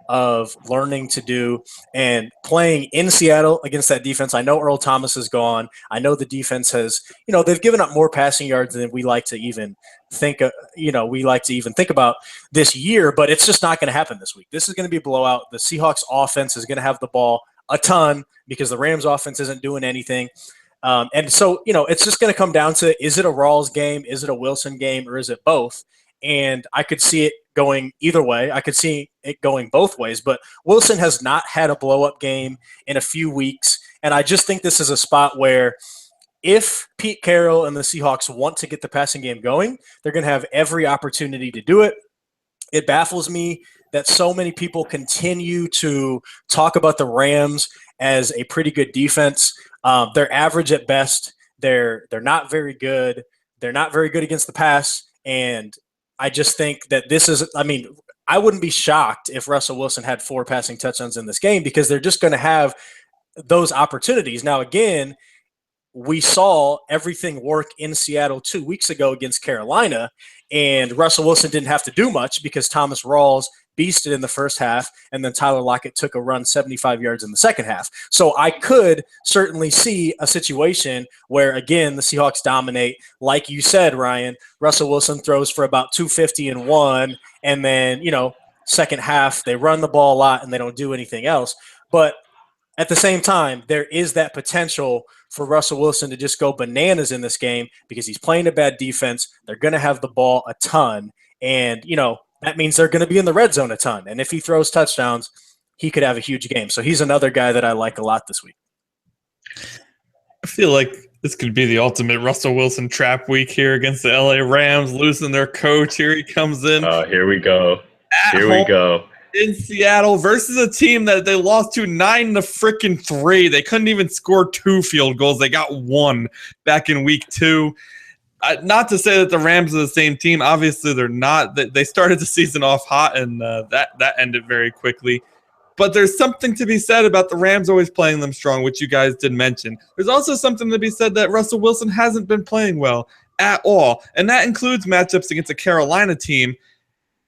of learning to do, and playing in Seattle against that defense. I know Earl Thomas is gone. I know the defense has, they've given up more passing yards than we like to even think about this year, but it's just not going to happen this week. This is going to be a blowout. The Seahawks offense is going to have the ball a ton because the Rams offense isn't doing anything. And so, it's just going to come down to, is it a Rawls game? Is it a Wilson game? Or is it both? And I could see it going either way. I could see it going both ways. But Wilson has not had a blow-up game in a few weeks. And I just think this is a spot where if Pete Carroll and the Seahawks want to get the passing game going, they're going to have every opportunity to do it. It baffles me that so many people continue to talk about the Rams as a pretty good defense. They're average at best. They're not very good. They're not very good against the pass. And I just think that I wouldn't be shocked if Russell Wilson had 4 passing touchdowns in this game, because they're just going to have those opportunities. Now, again, we saw everything work in Seattle 2 weeks ago against Carolina, and Russell Wilson didn't have to do much because Thomas Rawls beasted in the first half, and then Tyler Lockett took a run 75 yards in the second half. So I could certainly see a situation where, again, the Seahawks dominate. Like you said, Ryan, Russell Wilson throws for about 250 and 1, and then, second half, they run the ball a lot and they don't do anything else. But at the same time, there is that potential for Russell Wilson to just go bananas in this game because he's playing a bad defense. They're going to have the ball a ton, and, that means they're going to be in the red zone a ton. And if he throws touchdowns, he could have a huge game. So he's another guy that I like a lot this week. I feel like this could be the ultimate Russell Wilson trap week here against the LA Rams, losing their coach. Here he comes in. Here we go. We go. In Seattle versus a team that they lost to 9-3. They couldn't even score 2 field goals. They got 1 back in week 2. Not to say that the Rams are the same team. Obviously, they're not. They started the season off hot, and that ended very quickly. But there's something to be said about the Rams always playing them strong, which you guys did mention. There's also something to be said that Russell Wilson hasn't been playing well at all, and that includes matchups against a Carolina team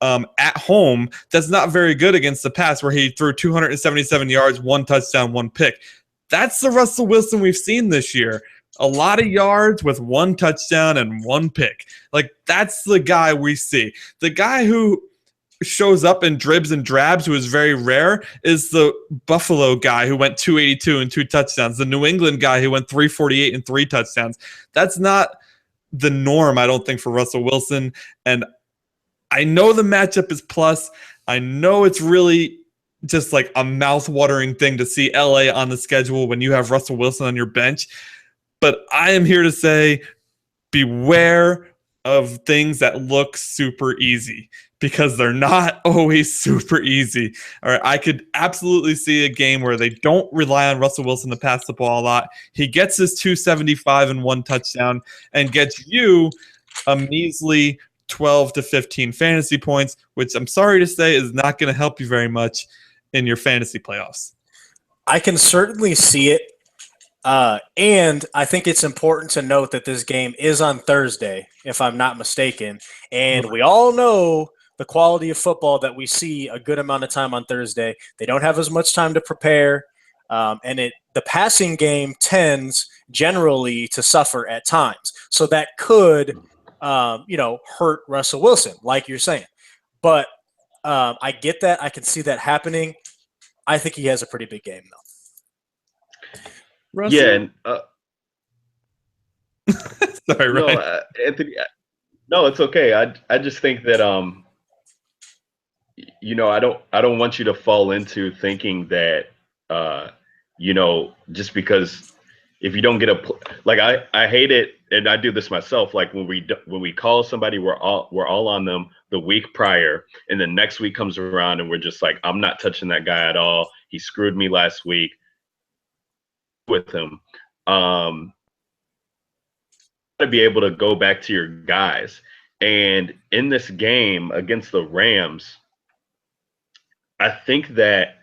at home that's not very good against the pass, where he threw 277 yards, 1 touchdown, 1 pick. That's the Russell Wilson we've seen this year. A lot of yards with 1 touchdown and 1 pick. Like, that's the guy we see. The guy who shows up in dribs and drabs, who is very rare, is the Buffalo guy who went 282 and 2 touchdowns. The New England guy who went 348 and 3 touchdowns. That's not the norm, I don't think, for Russell Wilson. And I know the matchup is plus. I know it's really just like a mouth-watering thing to see LA on the schedule when you have Russell Wilson on your bench. But I am here to say, beware of things that look super easy, because they're not always super easy. All right, I could absolutely see a game where they don't rely on Russell Wilson to pass the ball a lot. He gets his 275 and 1 touchdown and gets you a measly 12 to 15 fantasy points, which I'm sorry to say is not going to help you very much in your fantasy playoffs. I can certainly see it. And I think it's important to note that this game is on Thursday, if I'm not mistaken. And we all know the quality of football that we see a good amount of time on Thursday. They don't have as much time to prepare. And the passing game tends generally to suffer at times. So that could, hurt Russell Wilson, like you're saying. But I get that. I can see that happening. I think he has a pretty big game, though. Russell? Yeah, and sorry, no, right? Anthony. No, it's okay. I just think that I don't want you to fall into thinking that just because if you don't get I hate it, and I do this myself. Like when we call somebody, we're all on them the week prior, and the next week comes around and we're just like, I'm not touching that guy at all. He screwed me last week with him. To be able to go back to your guys. And in this game against the Rams, I think that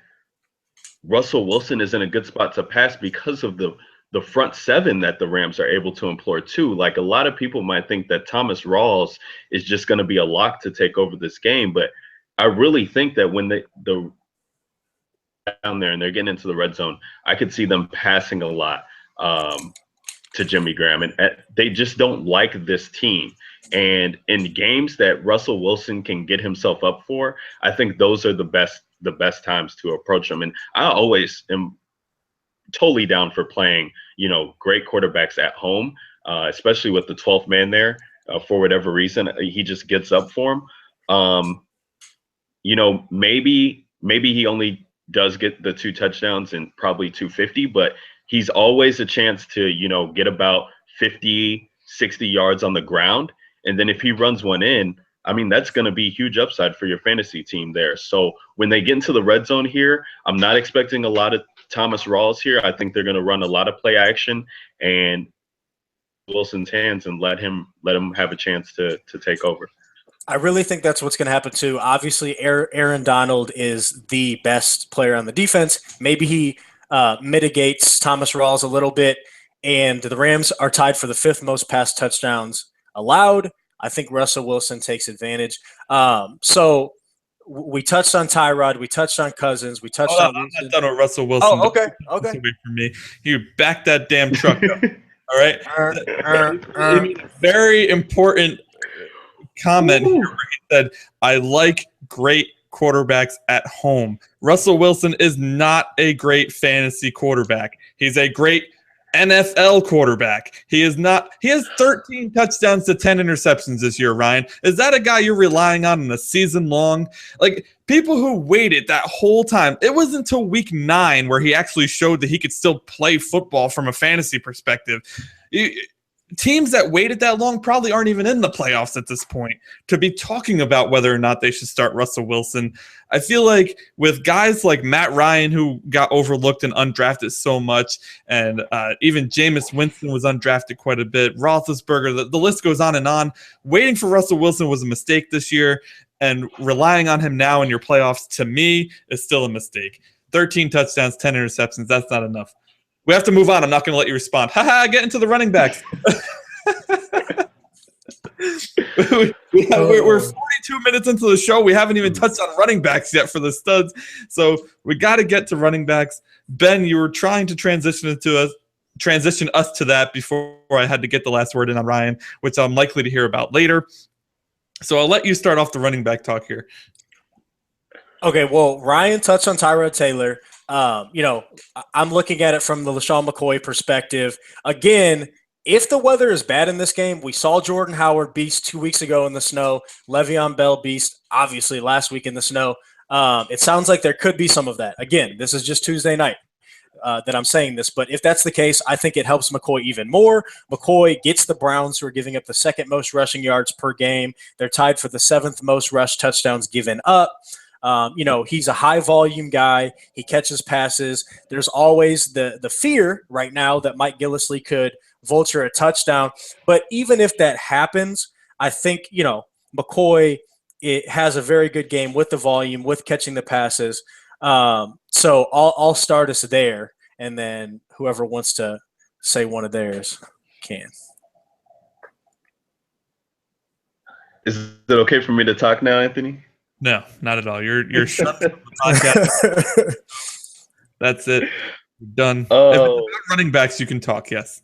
Russell Wilson is in a good spot to pass because of the front 7 that the Rams are able to employ too. Like, a lot of people might think that Thomas Rawls is just going to be a lock to take over this game, but I really think that when the down there and they're getting into the red zone, I could see them passing a lot to Jimmy Graham, and they just don't like this team. And in games that Russell Wilson can get himself up for, I think those are the best times to approach him. And I always am totally down for playing, great quarterbacks at home, especially with the 12th man there. For whatever reason, he just gets up for him. Maybe he only does get the 2 touchdowns and probably 250, but he's always a chance to, get about 50, 60 yards on the ground. And then if he runs one in, I mean, that's going to be huge upside for your fantasy team there. So when they get into the red zone here, I'm not expecting a lot of Thomas Rawls here. I think they're going to run a lot of play action and Wilson's hands and let him have a chance to take over. I really think that's what's going to happen too. Obviously, Aaron Donald is the best player on the defense. Maybe he mitigates Thomas Rawls a little bit, and the Rams are tied for the 5th most pass touchdowns allowed. I think Russell Wilson takes advantage. So we touched on Tyrod. We touched on Cousins. We touched on Wilson. I'm not done with Russell Wilson. Oh, okay. Away from me. You back that damn truck up. All right. Very important comment here where he said, I like great quarterbacks at home. Russell Wilson is not a great fantasy quarterback. He's a great NFL quarterback. He is not. He has 13 touchdowns to 10 interceptions this year, Ryan. Is that a guy you're relying on in a season long? Like, people who waited that whole time, it was until week 9 where he actually showed that he could still play football from a fantasy perspective. Teams that waited that long probably aren't even in the playoffs at this point to be talking about whether or not they should start Russell Wilson. I feel like with guys like Matt Ryan, who got overlooked and undrafted so much, and even Jameis Winston was undrafted quite a bit, Roethlisberger, the list goes on, waiting for Russell Wilson was a mistake this year, and relying on him now in your playoffs, to me, is still a mistake. 13 touchdowns, 10 interceptions, that's not enough. We have to move on. I'm not going to let you respond. Get into the running backs. We're 42 minutes into the show. We haven't even touched on running backs yet for the studs. So we got to get to running backs. Ben, you were trying to transition us to that before I had to get the last word in on Ryan, which I'm likely to hear about later. So I'll let you start off the running back talk here. Okay, well, Ryan touched on Tyrod Taylor. I'm looking at it from the LaShawn McCoy perspective. Again, if the weather is bad in this game, we saw Jordan Howard beast 2 weeks ago in the snow, Le'Veon Bell beast, obviously, last week in the snow. It sounds like there could be some of that. Again, this is just Tuesday night that I'm saying this, but if that's the case, I think it helps McCoy even more. McCoy gets the Browns, who are giving up the 2nd most rushing yards per game. They're tied for the 7th most rush touchdowns given up. He's a high volume guy. He catches passes. There's always the fear right now that Mike Gillislee could vulture a touchdown. But even if that happens, I think, McCoy has a very good game with the volume, with catching the passes. So I'll start us there, and then whoever wants to say one of theirs can. Is it okay for me to talk now, Anthony? No, not at all. You're shut from the podcast. That's it. You're done. If it's about running backs, you can talk. Yes.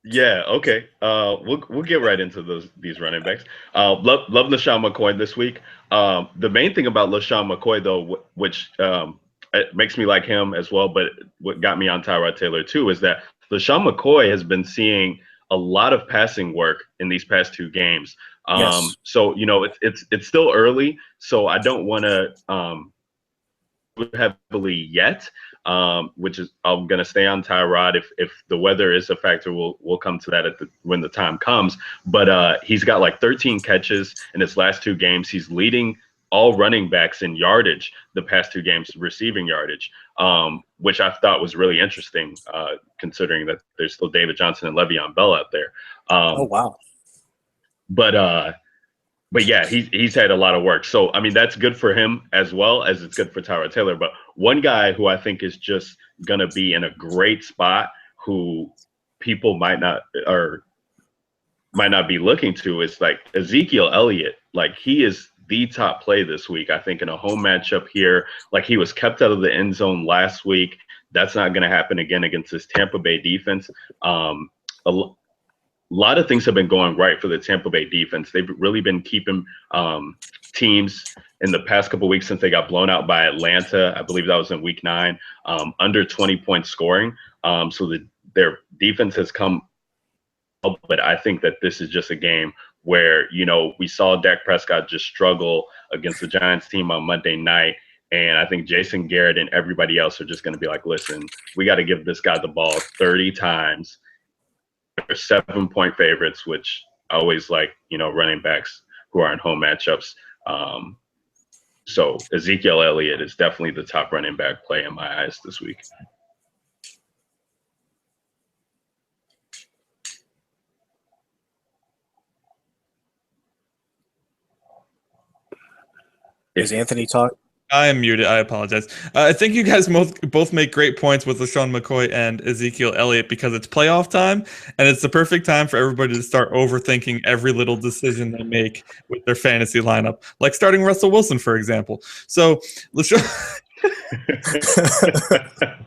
Yeah. Okay. We'll get right into these running backs. Love LaShawn McCoy this week. The main thing about LaShawn McCoy, though, which it makes me like him as well, but what got me on Tyrod Taylor too, is that LaShawn McCoy has been seeing a lot of passing work in these past 2 games. Yes. So it's still early, so I don't want to heavily yet. Which is I'm gonna stay on Tyrod. If the weather is a factor, we'll come to that when the time comes. But he's got like 13 catches in his last 2 games. He's leading all running backs in yardage the past 2 games, receiving yardage, which I thought was really interesting, considering that there's still David Johnson and Le'Veon Bell out there. Oh wow. But yeah, he's had a lot of work. So, I mean, that's good for him as well as it's good for Tyrod Taylor. But one guy who I think is just going to be in a great spot, who people might not be looking to, is like Ezekiel Elliott. Like, he is the top play this week, I think, in a home matchup here. Like, he was kept out of the end zone last week. That's not going to happen again against this Tampa Bay defense. A lot of things have been going right for the Tampa Bay defense. They've really been keeping teams in the past couple of weeks since they got blown out by Atlanta. I believe that was in week 9, under 20-point scoring. So their defense has come up, but I think that this is just a game where, we saw Dak Prescott just struggle against the Giants team on Monday night. And I think Jason Garrett and everybody else are just going to be like, listen, we got to give this guy the ball 30 times. They're 7-point favorites, which I always like, running backs who are in home matchups. So Ezekiel Elliott is definitely the top running back play in my eyes this week. Is Anthony talk? I am muted. I apologize. I think you guys both make great points with LaShawn McCoy and Ezekiel Elliott because it's playoff time, and it's the perfect time for everybody to start overthinking every little decision they make with their fantasy lineup, like starting Russell Wilson, for example. So, LaShawn.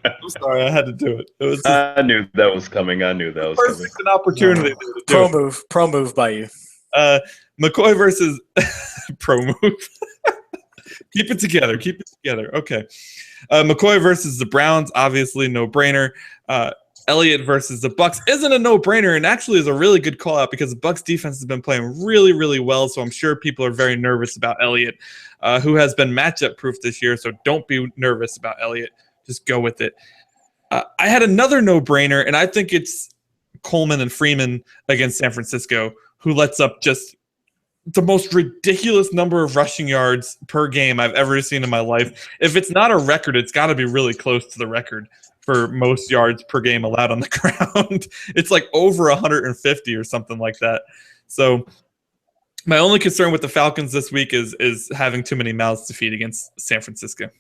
I'm sorry, I had to do it. I knew that was coming. Perfect an opportunity. Pro move by you. McCoy versus pro move. Keep it together. Okay. McCoy versus the Browns, obviously no-brainer. Elliott versus the Bucs isn't a no-brainer, and actually is a really good call-out because the Bucs defense has been playing really, really well, so I'm sure people are very nervous about Elliott, who has been matchup-proof this year, so don't be nervous about Elliott. Just go with it. I had another no-brainer, and I think it's Coleman and Freeman against San Francisco, who lets up just the most ridiculous number of rushing yards per game I've ever seen in my life. If it's not a record, it's got to be really close to the record for most yards per game allowed on the ground. It's like over 150 or something like that. So my only concern with the Falcons this week is having too many mouths to feed against San Francisco.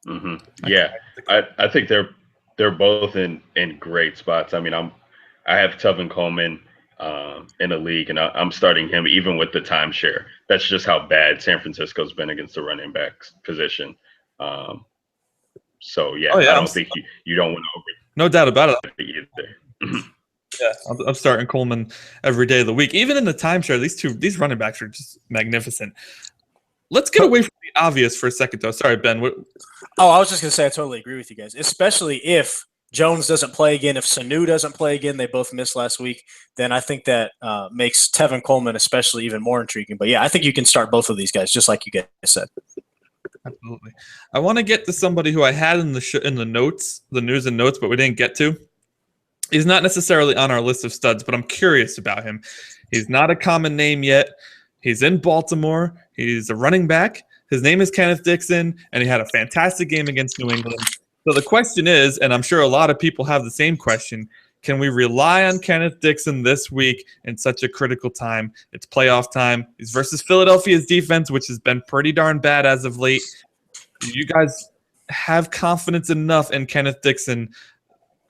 Mm-hmm. Yeah, I think they're both in great spots. I mean, I have Tevin Coleman in a league, and I'm starting him even with the timeshare. That's just how bad San Francisco's been against the running back position. So, yeah, I don't think you don't want to no doubt about it either. Yeah, I'm starting Coleman every day of the week. Even in the timeshare, these running backs are just magnificent. Let's get away from the obvious for a second, though. Sorry, Ben. I was just going to say I totally agree with you guys, especially if Jones doesn't play again. If Sanu doesn't play again, they both missed last week, then I think that makes Tevin Coleman especially even more intriguing. But, yeah, I think you can start both of these guys, just like you guys said. Absolutely. I want to get to somebody who I had in the notes, the news and notes, but we didn't get to. He's not necessarily on our list of studs, but I'm curious about him. He's not a common name yet. He's in Baltimore. He's a running back. His name is Kenneth Dixon, and he had a fantastic game against New England. So the question is, and I'm sure a lot of people have the same question, can we rely on Kenneth Dixon this week in such a critical time? It's playoff time. He's versus Philadelphia's defense, which has been pretty darn bad as of late. Do you guys have confidence enough in Kenneth Dixon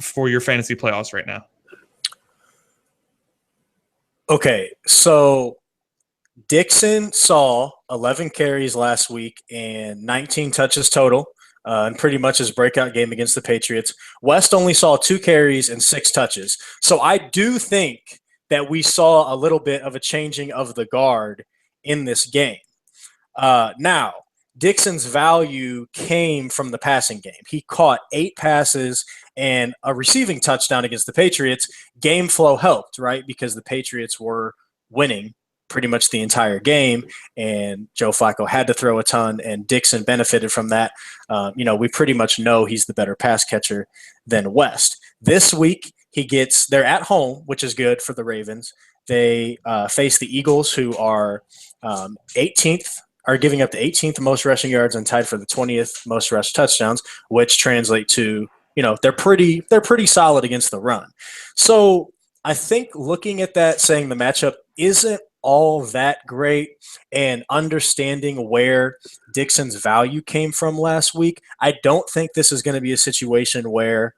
for your fantasy playoffs right now? Okay, so Dixon saw 11 carries last week and 19 touches total, and pretty much his breakout game against the Patriots. West only saw 2 carries and 6 touches. So I do think that we saw a little bit of a changing of the guard in this game. Now, Dixon's value came from the passing game. He caught 8 passes and a receiving touchdown against the Patriots. Game flow helped, right? Because the Patriots were winning pretty much the entire game, and Joe Flacco had to throw a ton, and Dixon benefited from that. We pretty much know he's the better pass catcher than West. This week, they're at home, which is good for the Ravens. They face the Eagles, who are 18th, are giving up the 18th most rushing yards and tied for the 20th most rush touchdowns, which translate to, they're pretty solid against the run. So I think looking at that, saying the matchup isn't all that great, and understanding where Dixon's value came from last week, I don't think this is going to be a situation where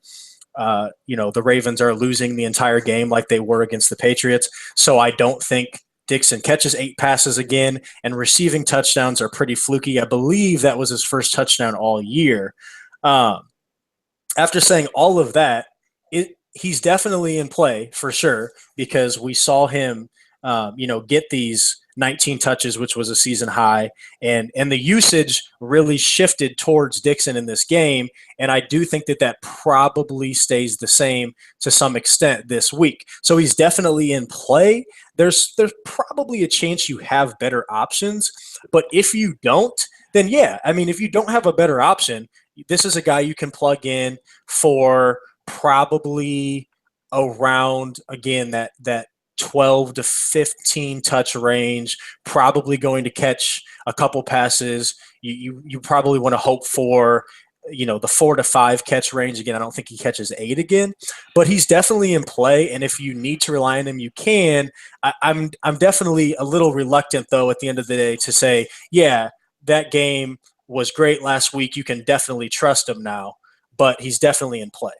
the Ravens are losing the entire game like they were against the Patriots. So I don't think Dixon catches 8 passes again, and receiving touchdowns are pretty fluky. I believe that was his first touchdown all year. After saying all of that, he's definitely in play for sure, because we saw him get these 19 touches, which was a season high, and the usage really shifted towards Dixon in this game, and I do think that probably stays the same to some extent this week. So he's definitely in play. There's probably a chance you have better options, but if you don't, then yeah, if you don't have a better option, this is a guy you can plug in for probably around, again, that 12 to 15 touch range, probably going to catch a couple passes. You probably want to hope for, the 4 to 5 catch range. Again, I don't think he catches 8 again, but he's definitely in play. And if you need to rely on him, you can. I'm definitely a little reluctant, though, at the end of the day to say, yeah, that game was great last week. You can definitely trust him now, but he's definitely in play.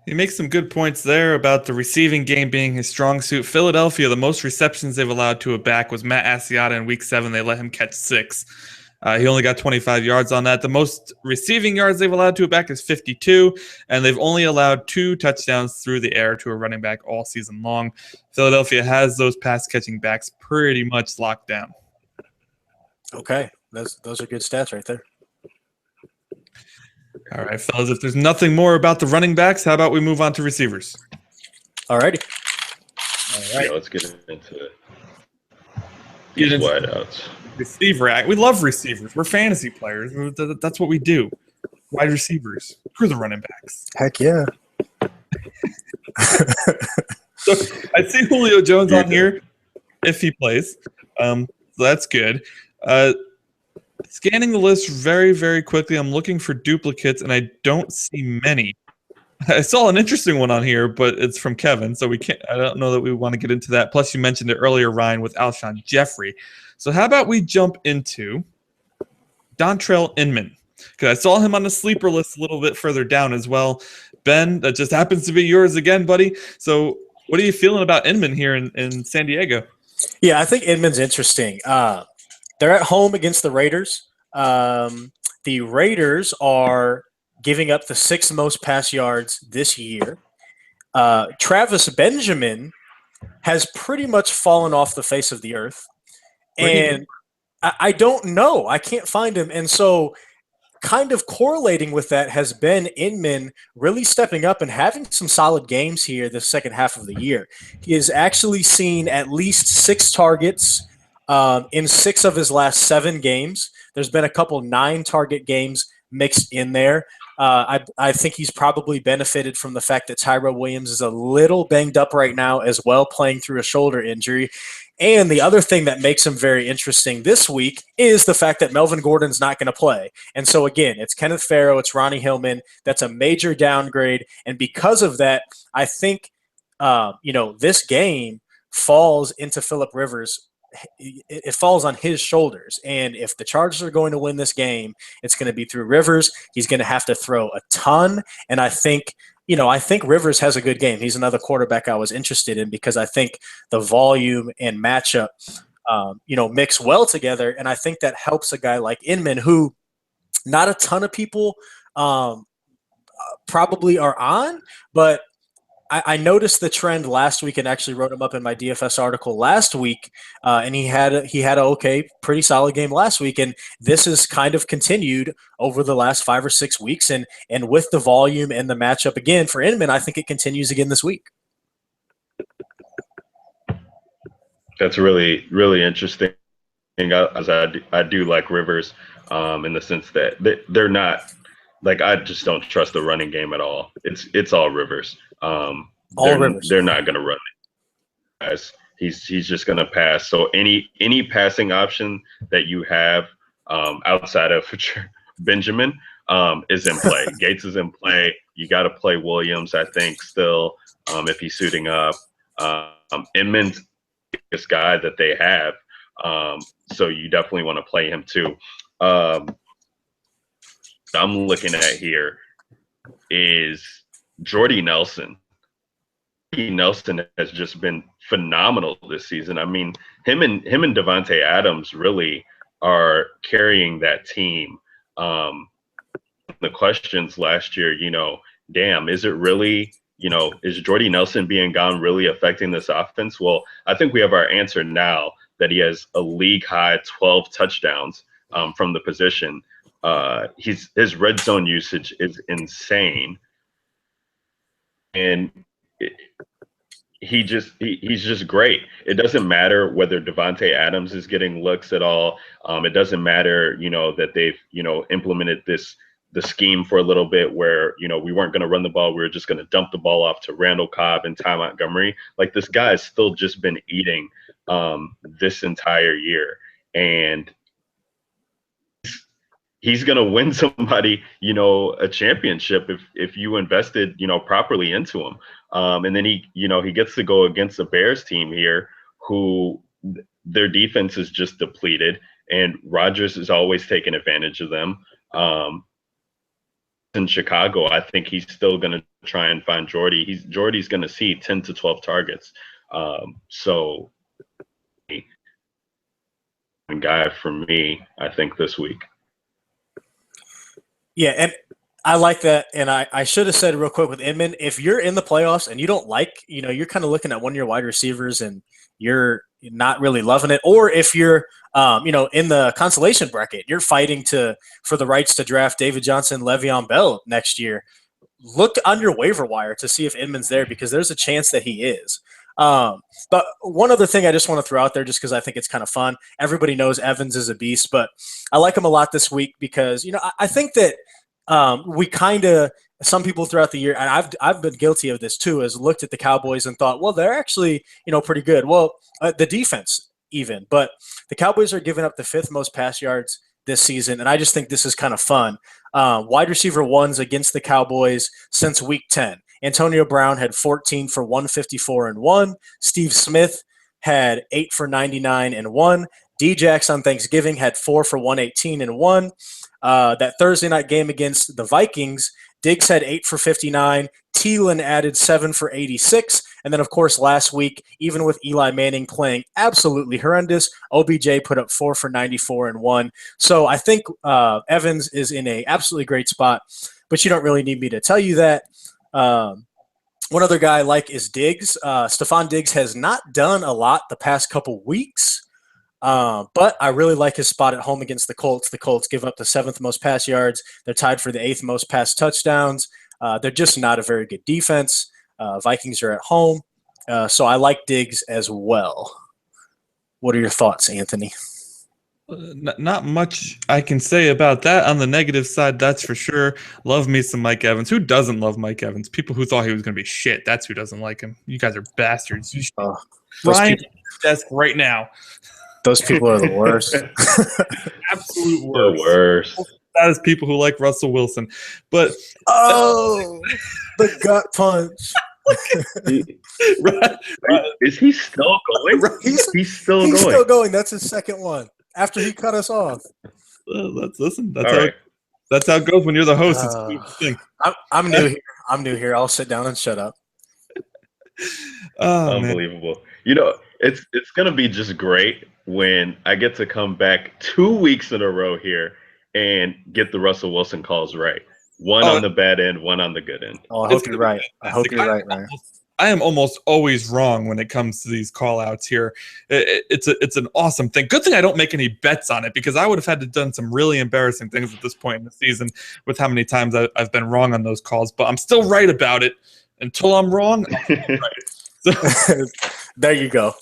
He makes some good points there about the receiving game being his strong suit. Philadelphia, the most receptions they've allowed to a back was Matt Asiata in week 7. They let him catch 6. He only got 25 yards on that. The most receiving yards they've allowed to a back is 52, and they've only allowed 2 touchdowns through the air to a running back all season long. Philadelphia has those pass-catching backs pretty much locked down. Okay, those are good stats right there. All right, fellas, if there's nothing more about the running backs, how about we move on to receivers? All righty. All right. Yeah, let's get into these wideouts. Receiver act. We love receivers. We're fantasy players. That's what we do. Wide receivers. We're the running backs. Heck yeah. So I see Julio Jones on here if he plays. So that's good. Scanning the list very, very quickly, I'm looking for duplicates, and I don't see many. I saw an interesting one on here, but it's from Kevin, so I don't know that we want to get into that. Plus, you mentioned it earlier, Ryan, with Shaun Geoffrey. So how about we jump into Dontrell Inman? Because I saw him on the sleeper list a little bit further down as well. Ben, that just happens to be yours again, buddy. So what are you feeling about Inman here in San Diego? Yeah, I think Inman's interesting. They're at home against the Raiders. The Raiders are giving up the 6th most pass yards this year. Travis Benjamin has pretty much fallen off the face of the earth. And I don't know. I can't find him. And so kind of correlating with that has been Inman really stepping up and having some solid games here the second half of the year. He has actually seen at least 6 targets in 6 of his last 7 games. There's been a couple 9-target games mixed in there. I think he's probably benefited from the fact that Tyrell Williams is a little banged up right now as well, playing through a shoulder injury. And the other thing that makes him very interesting this week is the fact that Melvin Gordon's not going to play. And so, again, it's Kenneth Farrow, it's Ronnie Hillman. That's a major downgrade. And because of that, I think, this game falls into Phillip Rivers. It falls on his shoulders. And if the Chargers are going to win this game, it's going to be through Rivers. He's going to have to throw a ton. And I think Rivers has a good game. He's another quarterback I was interested in because I think the volume and matchup, mix well together. And I think that helps a guy like Inman, who not a ton of people probably are on, but I noticed the trend last week and actually wrote him up in my DFS article last week. And he had a pretty solid game last week. And this has kind of continued over the last 5 or 6 weeks. And with the volume and the matchup again for Inman, I think it continues again this week. That's really, really interesting. As I do like Rivers in the sense that they're not like, I just don't trust the running game at all. It's all Rivers. They're not going to run it, guys. He's just going to pass. So any passing option that you have outside of Benjamin is in play. Gates is in play. You got to play Williams, I think, still if he's suiting up. Inman's this guy that they have, so you definitely want to play him too. I'm looking at here is Jordy Nelson. Jordy Nelson has just been phenomenal this season. I mean, him and Davante Adams really are carrying that team. The questions last year, damn, is it really, is Jordy Nelson being gone really affecting this offense? Well, I think we have our answer now that he has a league high 12 touchdowns from the position. His red zone usage is insane. And he's just great. It doesn't matter whether Davante Adams is getting looks at all. It doesn't matter, that they've, implemented the scheme for a little bit where, we weren't going to run the ball. We were just going to dump the ball off to Randall Cobb and Ty Montgomery. Like, this guy has still just been eating this entire year. And he's going to win somebody, a championship if you invested, properly into him. And then he gets to go against the Bears team here, who their defense is just depleted, and Rodgers is always taking advantage of them. In Chicago, I think he's still going to try and find Jordy. Jordy's going to see 10 to 12 targets. So guy for me, I think, this week. Yeah, and I like that. And I should have said real quick with Inman, if you're in the playoffs and you don't like, you're kind of looking at one of your wide receivers and you're not really loving it, or if you're, in the consolation bracket, you're fighting for the rights to draft David Johnson, Le'Veon Bell next year, look on your waiver wire to see if Inman's there, because there's a chance that he is. But one other thing I just want to throw out there, just because I think it's kind of fun. Everybody knows Evans is a beast, but I like him a lot this week because, I think that we kind of, some people throughout the year, and I've been guilty of this too, has looked at the Cowboys and thought, well, they're actually, pretty good. Well, the defense even, but the Cowboys are giving up the 5th most pass yards this season, and I just think this is kind of fun. Wide receiver ones against the Cowboys since week 10. Antonio Brown had 14 for 154 and 1. Steve Smith had 8 for 99 and 1. D-Jax on Thanksgiving had 4 for 118 and 1. That Thursday night game against the Vikings, Diggs had 8 for 59. Thielen added 7 for 86. And then, of course, last week, even with Eli Manning playing absolutely horrendous, OBJ put up 4 for 94 and 1. So I think Evans is in a absolutely great spot, but you don't really need me to tell you that. One other guy I like is Diggs. Stephon Diggs has not done a lot the past couple weeks, but I really like his spot at home against the Colts. The Colts give up the 7th most pass yards. They're tied for the 8th most pass touchdowns. They're just not a very good defense. Vikings are at home. So I like Diggs as well. What are your thoughts, Anthony? Not much I can say about that. On the negative side, that's for sure. Love me some Mike Evans. Who doesn't love Mike Evans? People who thought he was going to be shit. That's who doesn't like him. You guys are bastards. You should Brian desk right now. Those people are the worst. Absolute worst. The worst. That is people who like Russell Wilson. But the gut punch. Is he still going? He's still going. Still going. That's his second one after he cut us off. That's how it goes when you're the host. It's a good thing. I'm new here. I'm new here. I'll sit down and shut up. Unbelievable. Man. It's gonna be just great when I get to come back 2 weeks in a row here and get the Russell Wilson calls right. One on the bad end, one on the good end. Oh, I hope you're right. Ryan. I am almost always wrong when it comes to these call outs here. It's an awesome thing. Good thing I don't make any bets on it, because I would have had to done some really embarrassing things at this point in the season with how many times I've been wrong on those calls. But I'm still right about it. Until I'm wrong, I'm right. So, there you go.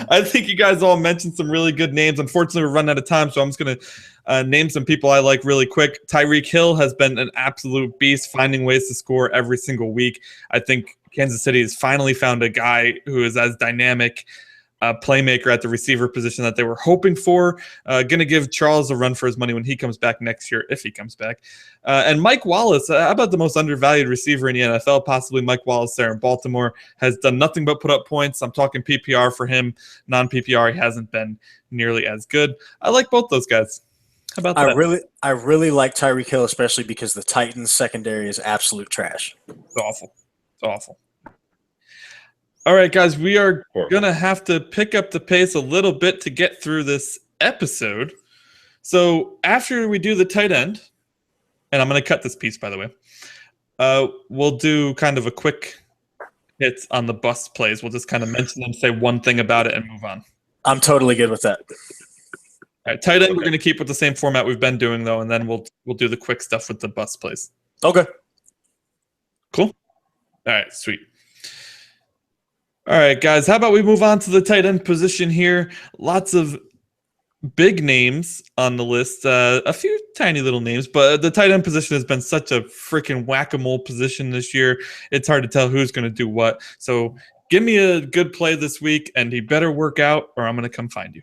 I think you guys all mentioned some really good names. Unfortunately, we're running out of time, so I'm just going to name some people I like really quick. Tyreek Hill has been an absolute beast, finding ways to score every single week. I think Kansas City has finally found a guy who is as dynamic playmaker at the receiver position that they were hoping for. Going to give Charles a run for his money when he comes back next year, if he comes back. And Mike Wallace, how about the most undervalued receiver in the NFL? Possibly Mike Wallace there in Baltimore, has done nothing but put up points. I'm talking PPR for him. Non-PPR, he hasn't been nearly as good. I like both those guys. How about that? I really like Tyreek Hill, especially because the Titans secondary is absolute trash. It's awful. All right, guys, we are going to have to pick up the pace a little bit to get through this episode. So after we do the tight end, and I'm going to cut this piece, by the way, we'll do kind of a quick hit on the bust plays. We'll just kind of mention them, say one thing about it, and move on. I'm totally good with that. All right, tight end, we're going to keep with the same format we've been doing, though, and then we'll do the quick stuff with the bust plays. Okay. Cool? All right, sweet. All right, guys, how about we move on to the tight end position here? Lots of big names on the list, a few tiny little names, but the tight end position has been such a freaking whack-a-mole position this year. It's hard to tell who's going to do what. So give me a good play this week, and he better work out or I'm going to come find you.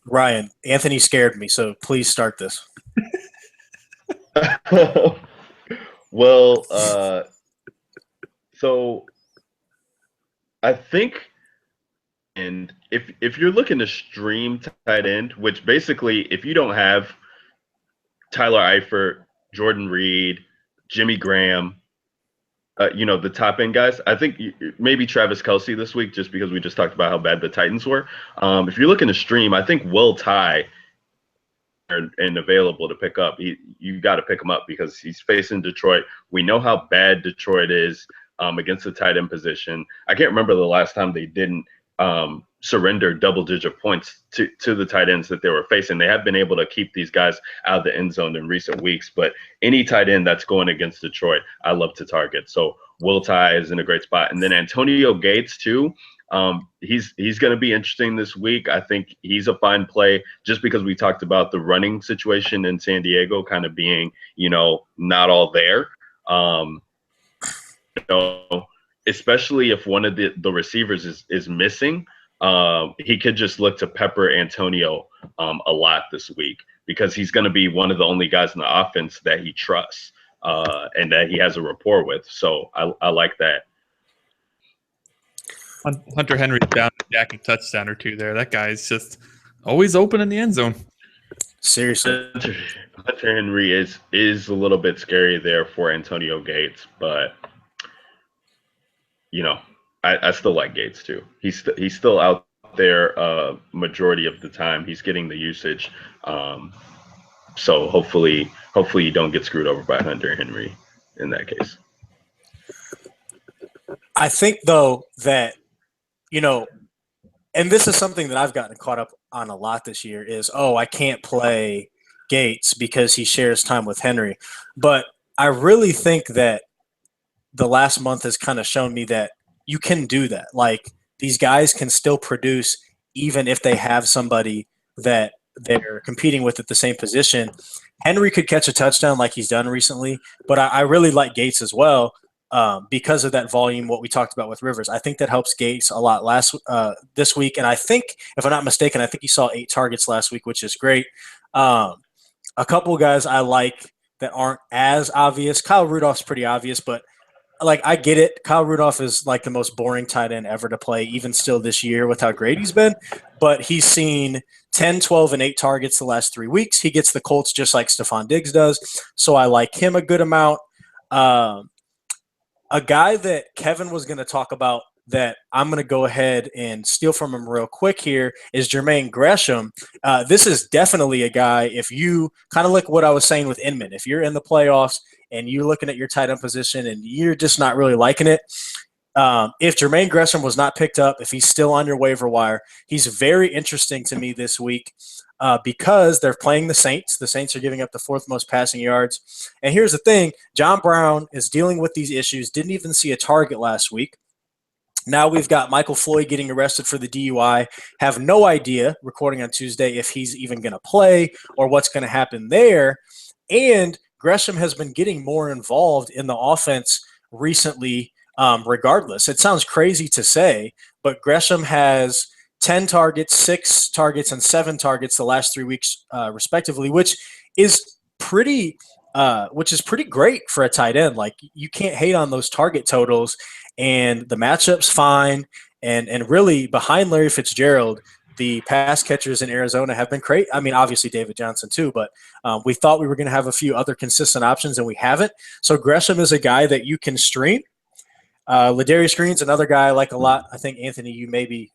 Ryan, Anthony scared me, so please start this. Well, so I think, and if you're looking to stream tight end, which basically if you don't have Tyler Eifert, Jordan Reed, Jimmy Graham, the top end guys, I think maybe Travis Kelce this week, just because we just talked about how bad the Titans were. If you're looking to stream, I think Will Tye and available to pick up. You got to pick him up because he's facing Detroit. We know how bad Detroit is against the tight end position. I can't remember the last time they didn't surrender double-digit points to the tight ends that they were facing. They have been able to keep these guys out of the end zone in recent weeks, but any tight end that's going against Detroit, I love to target. So Will Tye is in a great spot. And then Antonio Gates too. He's going to be interesting this week. I think he's a fine play just because we talked about the running situation in San Diego kind of being, not all there. Especially if one of the receivers is missing, he could just look to pepper Antonio a lot this week because he's going to be one of the only guys in the offense that he trusts and that he has a rapport with. So I like that. Hunter Henry down a jacking touchdown or two there. That guy is just always open in the end zone. Seriously. Hunter Henry is a little bit scary there for Antonio Gates, but I still like Gates too. He's still out there majority of the time. He's getting the usage. So hopefully you don't get screwed over by Hunter Henry in that case. I think though that, and this is something that I've gotten caught up on a lot this year is, I can't play Gates because he shares time with Henry. But I really think that the last month has kind of shown me that you can do that. Like, these guys can still produce even if they have somebody that they're competing with at the same position. Henry could catch a touchdown like he's done recently, but I really like Gates as well because of that volume, what we talked about with Rivers. I think that helps Gates a lot this week. And I think, if I'm not mistaken, I think he saw 8 targets last week, which is great. A couple of guys I like that aren't as obvious. Kyle Rudolph's pretty obvious, but I get it. Kyle Rudolph is like the most boring tight end ever to play, even still this year with how great he's been. But he's seen 10, 12, and 8 targets the last 3 weeks. He gets the Colts just like Stephon Diggs does. So I like him a good amount. A guy that Kevin was going to talk about that I'm going to go ahead and steal from him real quick here is Jermaine Gresham. This is definitely a guy, if you kind of look what I was saying with Inman, if you're in the playoffs and you're looking at your tight end position and you're just not really liking it, if Jermaine Gresham was not picked up, if he's still on your waiver wire, he's very interesting to me this week because they're playing the Saints. The Saints are giving up the 4th most passing yards. And here's the thing, John Brown is dealing with these issues, didn't even see a target last week. Now we've got Michael Floyd getting arrested for the DUI. Have no idea, recording on Tuesday, if he's even going to play or what's going to happen there. And Gresham has been getting more involved in the offense recently regardless. It sounds crazy to say, but Gresham has 10 targets, 6 targets, and 7 targets the last 3 weeks respectively, which is pretty great for a tight end. Like, you can't hate on those target totals. And the matchup's fine. And really, behind Larry Fitzgerald, the pass catchers in Arizona have been great. I mean, obviously David Johnson too, but we thought we were going to have a few other consistent options, and we haven't. So Gresham is a guy that you can stream. Ladarius Green's another guy I like a lot. I think, Anthony,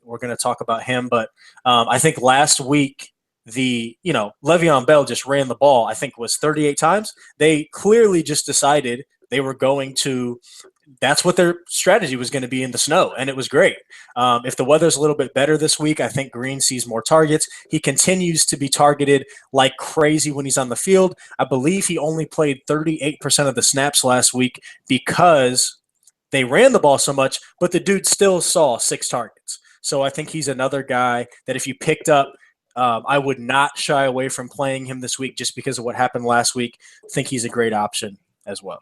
we're going to talk about him. But I think last week, Le'Veon Bell just ran the ball, I think was 38 times. They clearly just decided they were going to – that's what their strategy was going to be in the snow, and it was great. If the weather's a little bit better this week, I think Green sees more targets. He continues to be targeted like crazy when he's on the field. I believe he only played 38% of the snaps last week because they ran the ball so much, but the dude still saw 6 targets. So I think he's another guy that if you picked up I would not shy away from playing him this week just because of what happened last week. I think he's a great option as well.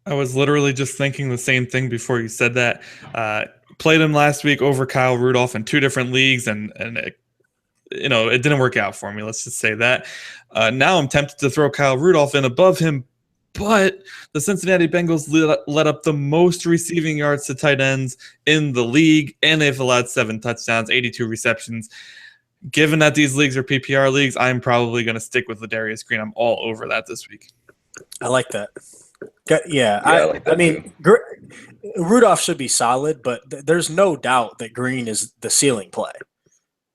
I was literally just thinking the same thing before you said that. Played him last week over Kyle Rudolph in 2 different leagues, and it didn't work out for me. Let's just say that. Now I'm tempted to throw Kyle Rudolph in above him, but the Cincinnati Bengals let up the most receiving yards to tight ends in the league, and they've allowed 7 touchdowns, 82 receptions. Given that these leagues are PPR leagues, I'm probably going to stick with Ladarius Green. I'm all over that this week. I like that. Yeah, I mean, Rudolph should be solid, but there's no doubt that Green is the ceiling play.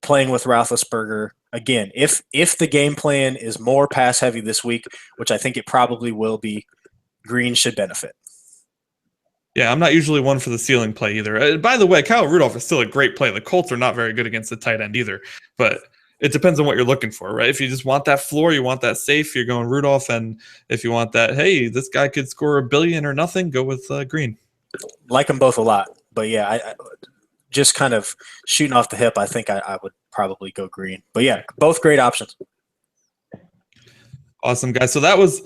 Playing with Roethlisberger again, if the game plan is more pass heavy this week, which I think it probably will be, Green should benefit. Yeah, I'm not usually one for the ceiling play either. By the way, Kyle Rudolph is still a great play. The Colts are not very good against the tight end either, but it depends on what you're looking for, right? If you just want that floor, you want that safe, you're going Rudolph, and if you want that, hey, this guy could score $1 billion or nothing, go with Green. Like them both a lot, but yeah, I just kind of shooting off the hip, I think I would probably go Green. But yeah, both great options. Awesome, guys. So that was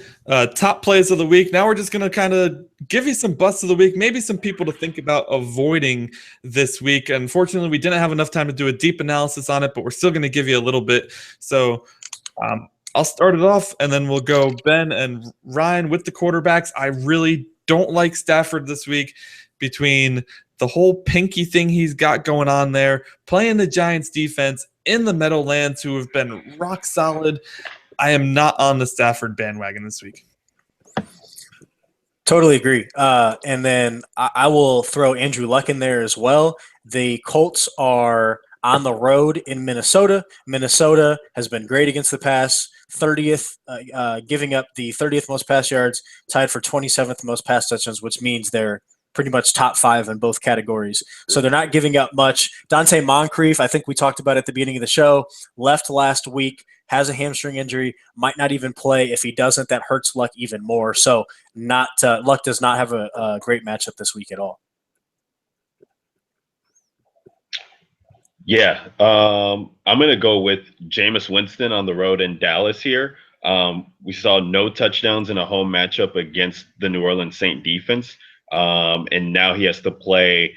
top plays of the week. Now we're just going to kind of give you some busts of the week, maybe some people to think about avoiding this week. Unfortunately, we didn't have enough time to do a deep analysis on it, but we're still going to give you a little bit. So I'll start it off, and then we'll go Ben and Ryan with the quarterbacks. I really don't like Stafford this week between the whole pinky thing he's got going on there, playing the Giants defense in the Meadowlands, who have been rock solid. I am not on the Stafford bandwagon this week. Totally agree. And then I will throw Andrew Luck in there as well. The Colts are on the road in Minnesota. Minnesota has been great against the pass, 30th, giving up the 30th most pass yards, tied for 27th most pass touchdowns, which means they're pretty much top 5 in both categories. So they're not giving up much. Dante Moncrief, I think we talked about at the beginning of the show, left last week, has a hamstring injury, might not even play. If he doesn't, that hurts Luck even more. So Luck does not have a great matchup this week at all. Yeah, I'm going to go with Jameis Winston on the road in Dallas here. We saw no touchdowns in a home matchup against the New Orleans Saints defense. And now he has to play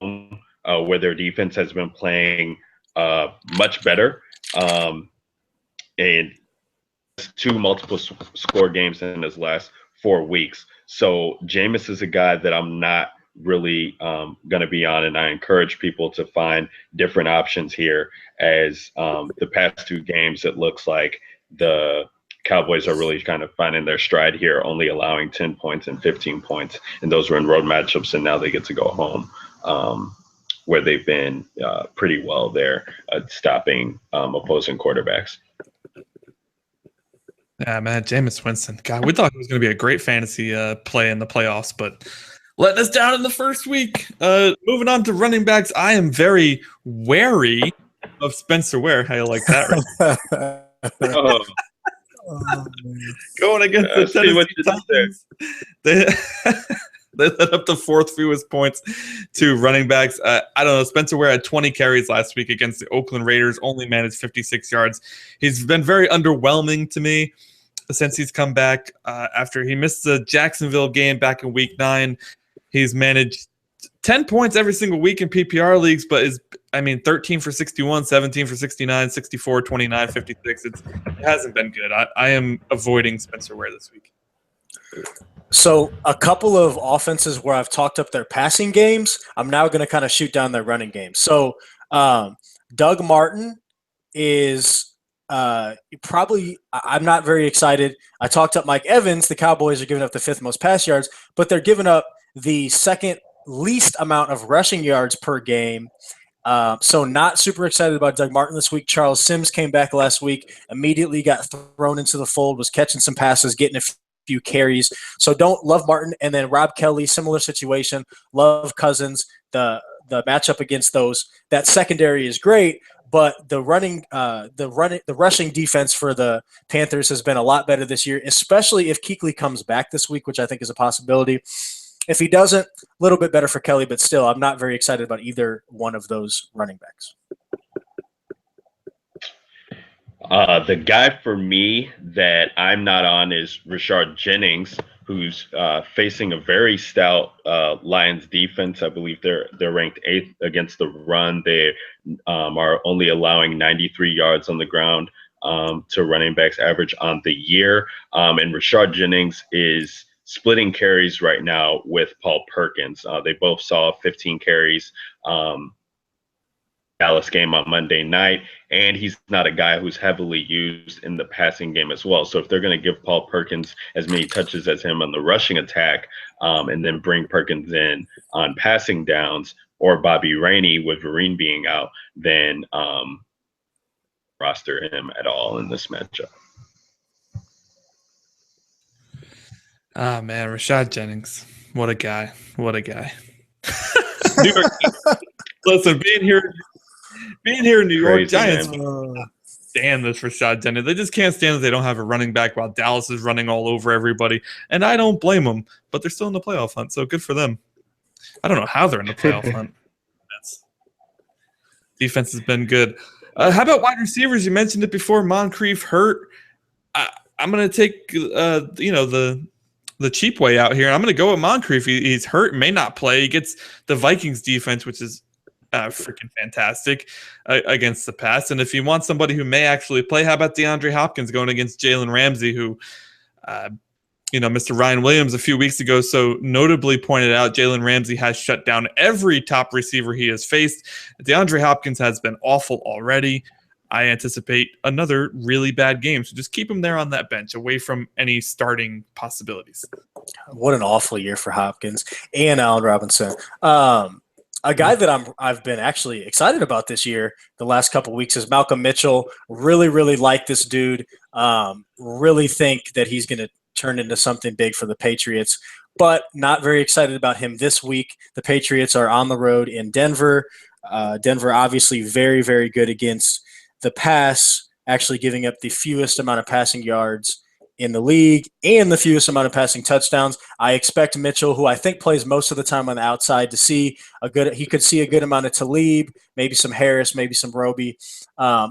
where their defense has been playing much better. And 2 multiple score games in his last 4 weeks. So Jameis is a guy that I'm not really going to be on, and I encourage people to find different options here, as the past 2 games it looks like the Cowboys are really kind of finding their stride here, only allowing 10 points and 15 points, and those were in road matchups, and now they get to go home where they've been pretty well there stopping opposing quarterbacks. Yeah, man, Jameis Winston. God, we thought he was going to be a great fantasy play in the playoffs, but letting us down in the first week. Moving on to running backs, I am very wary of Spencer Ware. How you like that? Right? Going against the Tennessee Titans. They let up the 4th fewest points to running backs. I don't know. Spencer Ware had 20 carries last week against the Oakland Raiders, only managed 56 yards. He's been very underwhelming to me since he's come back after he missed the Jacksonville game back in week 9. He's managed 10 points every single week in PPR leagues, but 13 for 61, 17 for 69, 64, 29, 56. It hasn't been good. I am avoiding Spencer Ware this week. So a couple of offenses where I've talked up their passing games, I'm now going to kind of shoot down their running games. So Doug Martin is probably – I'm not very excited. I talked up Mike Evans. The Cowboys are giving up the 5th most pass yards, but they're giving up the 2nd least amount of rushing yards per game. So not super excited about Doug Martin this week. Charles Sims came back last week, immediately got thrown into the fold, was catching some passes, getting a few carries. So don't love Martin. And then Rob Kelly, similar situation. Love Cousins. The matchup against those, that secondary is great, but the rushing defense for the Panthers has been a lot better this year, especially if Kuechly comes back this week, which I think is a possibility. If he doesn't, a little bit better for Kelly, but still, I'm not very excited about either one of those running backs. The guy for me that I'm not on is Rashad Jennings, who's facing a very stout Lions defense. I believe they're ranked 8th against the run. They are only allowing 93 yards on the ground to running backs average on the year. And Rashad Jennings is splitting carries right now with Paul Perkins. They both saw 15 carries. Dallas game on Monday night, and he's not a guy who's heavily used in the passing game as well. So if they're going to give Paul Perkins as many touches as him on the rushing attack, and then bring Perkins in on passing downs, or Bobby Rainey with Vereen being out, then roster him at all in this matchup. Ah, man, Rashad Jennings. What a guy. What a guy. New York, Listen, being here in New York, Crazy, Giants man. stand this Rashad Jennings. They just can't stand that they don't have a running back while Dallas is running all over everybody. And I don't blame them, but they're still in the playoff hunt, so good for them. I don't know how they're in the playoff hunt. Defense has been good. How about wide receivers? You mentioned it before. Moncrief hurt. I'm going to take the cheap way out here. I'm going to go with Moncrief. He's hurt, may not play. He gets the Vikings defense, which is freaking fantastic against the pass. And if you want somebody who may actually play, how about DeAndre Hopkins going against Jalen Ramsey, who, Mr. Ryan Williams a few weeks ago so notably pointed out Jalen Ramsey has shut down every top receiver he has faced. DeAndre Hopkins has been awful already. I anticipate another really bad game. So just keep him there on that bench, away from any starting possibilities. What an awful year for Hopkins and Allen Robinson. A guy that I've been actually excited about this year, the last couple of weeks, is Malcolm Mitchell. Really, really like this dude. Really think that he's going to turn into something big for the Patriots, but not very excited about him this week. The Patriots are on the road in Denver. Denver obviously very, very good against the pass, actually giving up the fewest amount of passing yards in the league and the fewest amount of passing touchdowns. I expect Mitchell, who I think plays most of the time on the outside, to see he could see a good amount of Talib, maybe some Harris, maybe some Roby.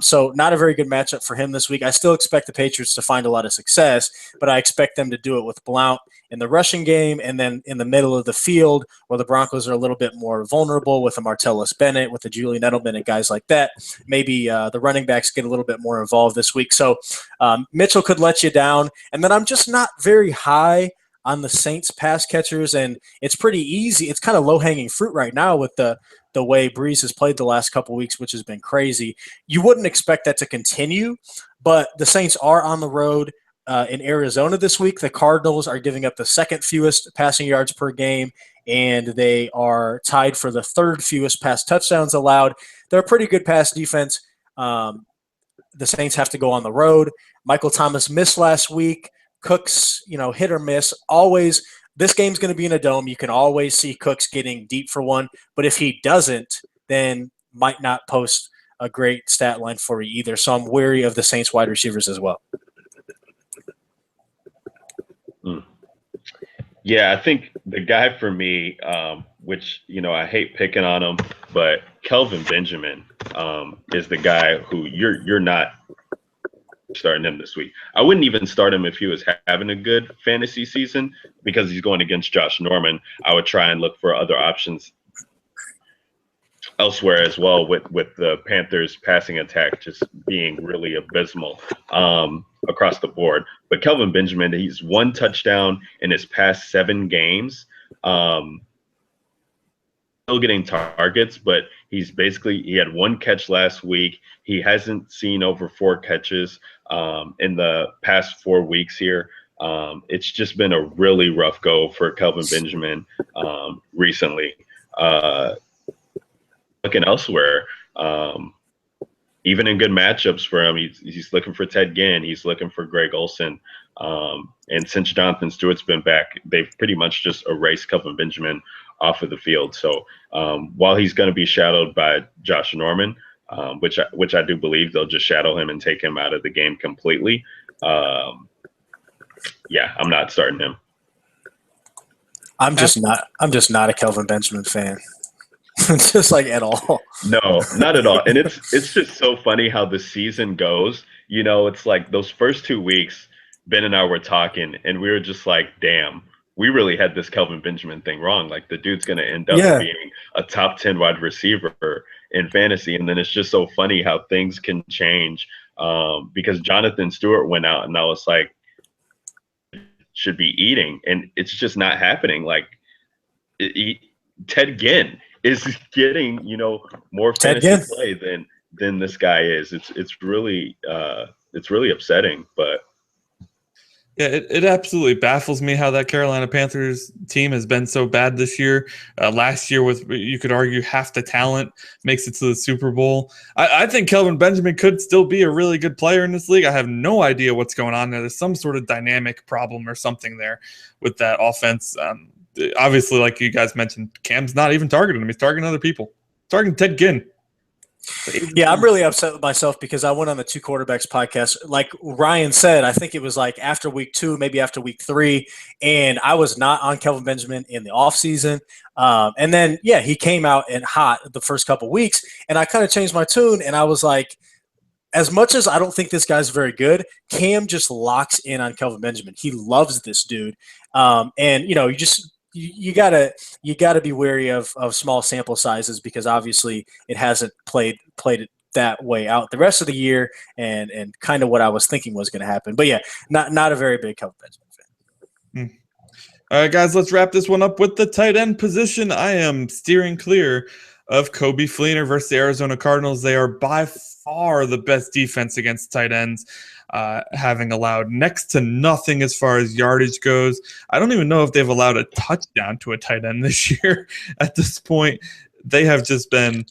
So not a very good matchup for him this week. I still expect the Patriots to find a lot of success, but I expect them to do it with Blount in the rushing game, and then in the middle of the field where the Broncos are a little bit more vulnerable with a Martellus Bennett, with a Julian Edelman and guys like that. Maybe the running backs get a little bit more involved this week. So Mitchell could let you down. And then I'm just not very high on the Saints pass catchers, and it's pretty easy. It's kind of low-hanging fruit right now with the way Breeze has played the last couple of weeks, which has been crazy. You wouldn't expect that to continue, but the Saints are on the road in Arizona this week. The Cardinals are giving up the second fewest passing yards per game, and they are tied for the third fewest pass touchdowns allowed. They're a pretty good pass defense. The Saints have to go on the road. Michael Thomas missed last week. Cooks, hit or miss. Always, this game's going to be in a dome. You can always see Cooks getting deep for one. But if he doesn't, then might not post a great stat line for you either. So I'm wary of the Saints wide receivers as well. Yeah, I think the guy for me, which, I hate picking on him, but Kelvin Benjamin is the guy who you're not starting him this week. I wouldn't even start him if he was having a good fantasy season, because he's going against Josh Norman. I would try and look for other options elsewhere as well, with the Panthers passing attack just being really abysmal across the board. But Kelvin Benjamin, he's one touchdown in his past 7 games. Still getting targets, but he had 1 catch last week. He hasn't seen over 4 catches in the past 4 weeks here. It's just been a really rough go for Kelvin Benjamin recently. Looking elsewhere, even in good matchups for him, he's looking for Ted Ginn, he's looking for Greg Olson, and since Jonathan Stewart's been back, they've pretty much just erased Kelvin Benjamin off of the field. So while he's going to be shadowed by Josh Norman, which I do believe they'll just shadow him and take him out of the game completely, I'm not starting him. I'm just not a Kelvin Benjamin fan. Just like at all. No, not at all. And it's just so funny how the season goes. it's like those first 2 weeks, Ben and I were talking, and we were just like, damn, we really had this Kelvin Benjamin thing wrong. Like, the dude's going to end up being a top 10 wide receiver in fantasy. And then it's just so funny how things can change because Jonathan Stewart went out, and I was like, should be eating, and it's just not happening. Like, Ted Ginn is getting, more fantasy play than this guy is. It's really upsetting, but yeah, it absolutely baffles me how that Carolina Panthers team has been so bad this year. Last year, with, you could argue, half the talent makes it to the Super Bowl. I think Kelvin Benjamin could still be a really good player in this league. I have no idea what's going on there. There's some sort of dynamic problem or something there with that offense. Obviously, like you guys mentioned, Cam's not even targeting him. He's targeting other people. Targeting Ted Ginn. Yeah, I'm really upset with myself because I went on the Two Quarterbacks podcast. Like Ryan said, I think it was like after week 2, maybe after week 3, and I was not on Kelvin Benjamin in the offseason. And then, he came out and hot the first couple weeks, and I kind of changed my tune, and I was like, as much as I don't think this guy's very good, Cam just locks in on Kelvin Benjamin. He loves this dude. And, you gotta be wary of small sample sizes because obviously it hasn't played it that way out the rest of the year, and kind of what I was thinking was going to happen. But yeah, not a very big Kelvin Benjamin fan. All right, guys, let's wrap this one up with the tight end position. I am steering clear of Coby Fleener versus the Arizona Cardinals. They are by far the best defense against tight ends, having allowed next to nothing as far as yardage goes. I don't even know if they've allowed a touchdown to a tight end this year. At this point, they have just been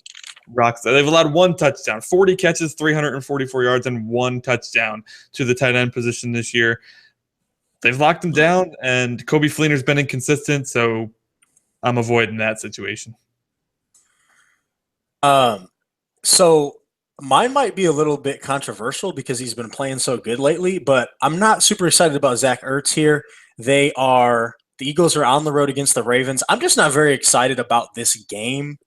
rock star. They've allowed one touchdown, 40 catches, 344 yards, and one touchdown to the tight end position this year. They've locked him down, and Coby Fleener's been inconsistent, so I'm avoiding that situation. So mine might be a little bit controversial because he's been playing so good lately, but I'm not super excited about Zach Ertz here. The Eagles are on the road against the Ravens. I'm just not very excited about this game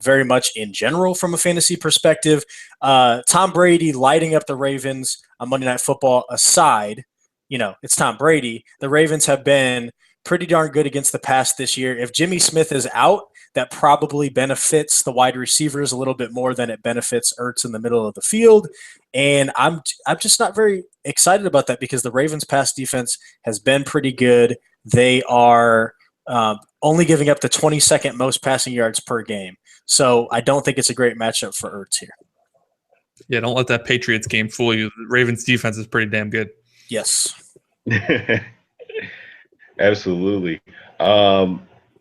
very much in general from a fantasy perspective. Tom Brady lighting up the Ravens on Monday Night Football aside, it's Tom Brady. The Ravens have been pretty darn good against the pass this year. If Jimmy Smith is out, that probably benefits the wide receivers a little bit more than it benefits Ertz in the middle of the field. And I'm just not very excited about that because the Ravens' pass defense has been pretty good. They are only giving up the 22nd most passing yards per game. So I don't think it's a great matchup for Ertz here. Yeah, don't let that Patriots game fool you. The Ravens' defense is pretty damn good. Yes. Absolutely.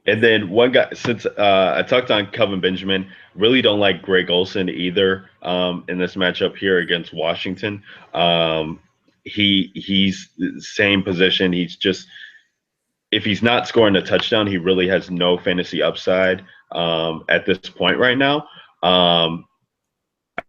And then one guy, since I talked on Kelvin Benjamin, really don't like Greg Olson either in this matchup here against Washington. He's the same position. He's just, if he's not scoring a touchdown, he really has no fantasy upside at this point right now.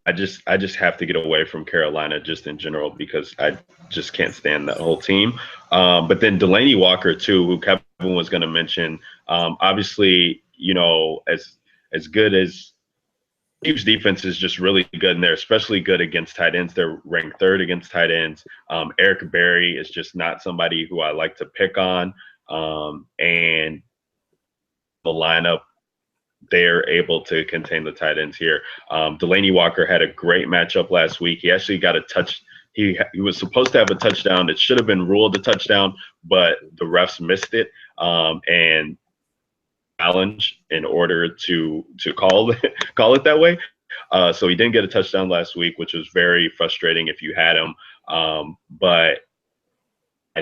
I just have to get away from Carolina just in general because I just can't stand that whole team. But then Delanie Walker too, who Kevin was going to mention. Obviously, as good as Chiefs defense is just really good, and they're especially good against tight ends. They're ranked 3rd against tight ends. Eric Berry is just not somebody who I like to pick on. And the lineup, they're able to contain the tight ends here. Delanie Walker had a great matchup last week. He actually got a touch. He was supposed to have a touchdown. It should have been ruled a touchdown, but the refs missed it. And challenge in order to call it that way. So he didn't get a touchdown last week, which was very frustrating if you had him. But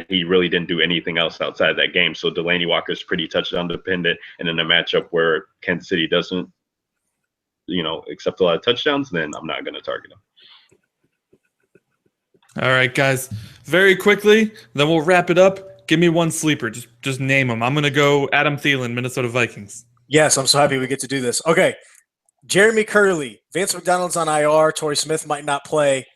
he really didn't do anything else outside that game. So Delanie Walker is pretty touchdown dependent. And in a matchup where Kansas City doesn't, accept a lot of touchdowns, then I'm not going to target him. All right, guys. Very quickly, then we'll wrap it up. Give me one sleeper. Just name them. I'm going to go Adam Thielen, Minnesota Vikings. Yes, I'm so happy we get to do this. Okay. Jeremy Curley. Vance McDonald's on IR. Torrey Smith might not play.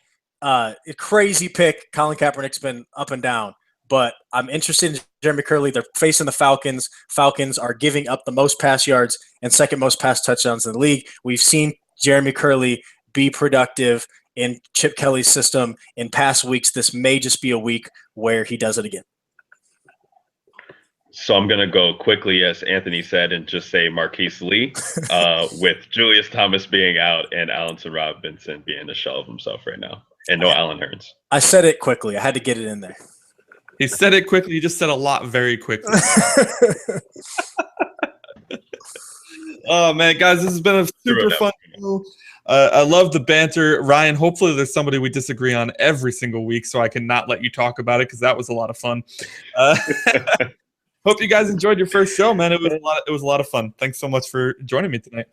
A crazy pick. Colin Kaepernick's been up and down. But I'm interested in Jeremy Curley. They're facing the Falcons. Falcons are giving up the most pass yards and second most pass touchdowns in the league. We've seen Jeremy Curley be productive in Chip Kelly's system in past weeks. This may just be a week where he does it again. So I'm going to go quickly, as Anthony said, and just say Marquise Lee, with Julius Thomas being out and Allenson Robinson being a shell of himself right now. And no Allen Hurns. I said it quickly. I had to get it in there. He said it quickly. He just said a lot very quickly. Oh, man, guys, this has been a super fun show. I love the banter. Ryan, hopefully there's somebody we disagree on every single week so I can not let you talk about it because that was a lot of fun. Hope you guys enjoyed your first show, man. It was a lot of fun. Thanks so much for joining me tonight.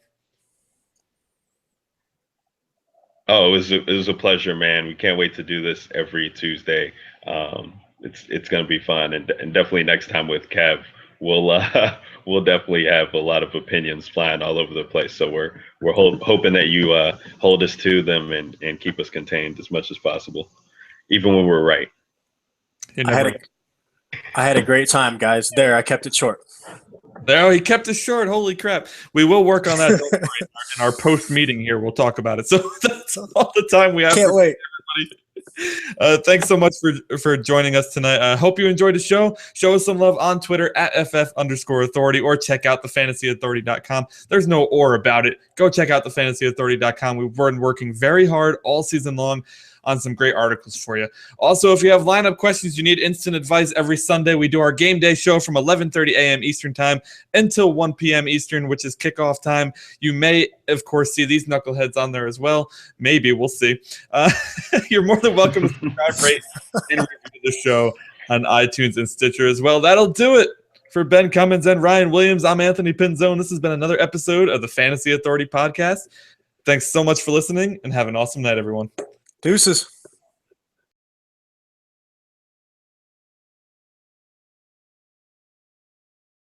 Oh, it was a pleasure, man. We can't wait to do this every Tuesday. It's going to be fun, and definitely next time with Kev, we'll definitely have a lot of opinions flying all over the place. So we're hoping that you hold us to them and keep us contained as much as possible, even when we're right. I had a great time, guys. There, I kept it short. There, he kept it short. Holy crap. We will work on that in our post-meeting here. We'll talk about it. So that's all the time we have. Can't wait. Everybody. Thanks so much for joining us tonight. I hope you enjoyed the show. Show us some love on Twitter at @FF_authority or check out thefantasyauthority.com. There's no or about it. Go check out thefantasyauthority.com. We've been working very hard all season long on some great articles for you. Also, if you have lineup questions, you need instant advice every Sunday. We do our game day show from 11:30 a.m. Eastern time until 1 p.m. Eastern, which is kickoff time. You may, of course, see these knuckleheads on there as well. Maybe, we'll see. You're more than welcome to subscribe, rate, and review the show on iTunes and Stitcher as well. That'll do it. For Ben Cummins and Ryan Williams, I'm Anthony Pinzone. This has been another episode of the Fantasy Authority Podcast. Thanks so much for listening, and have an awesome night, everyone. Deuces.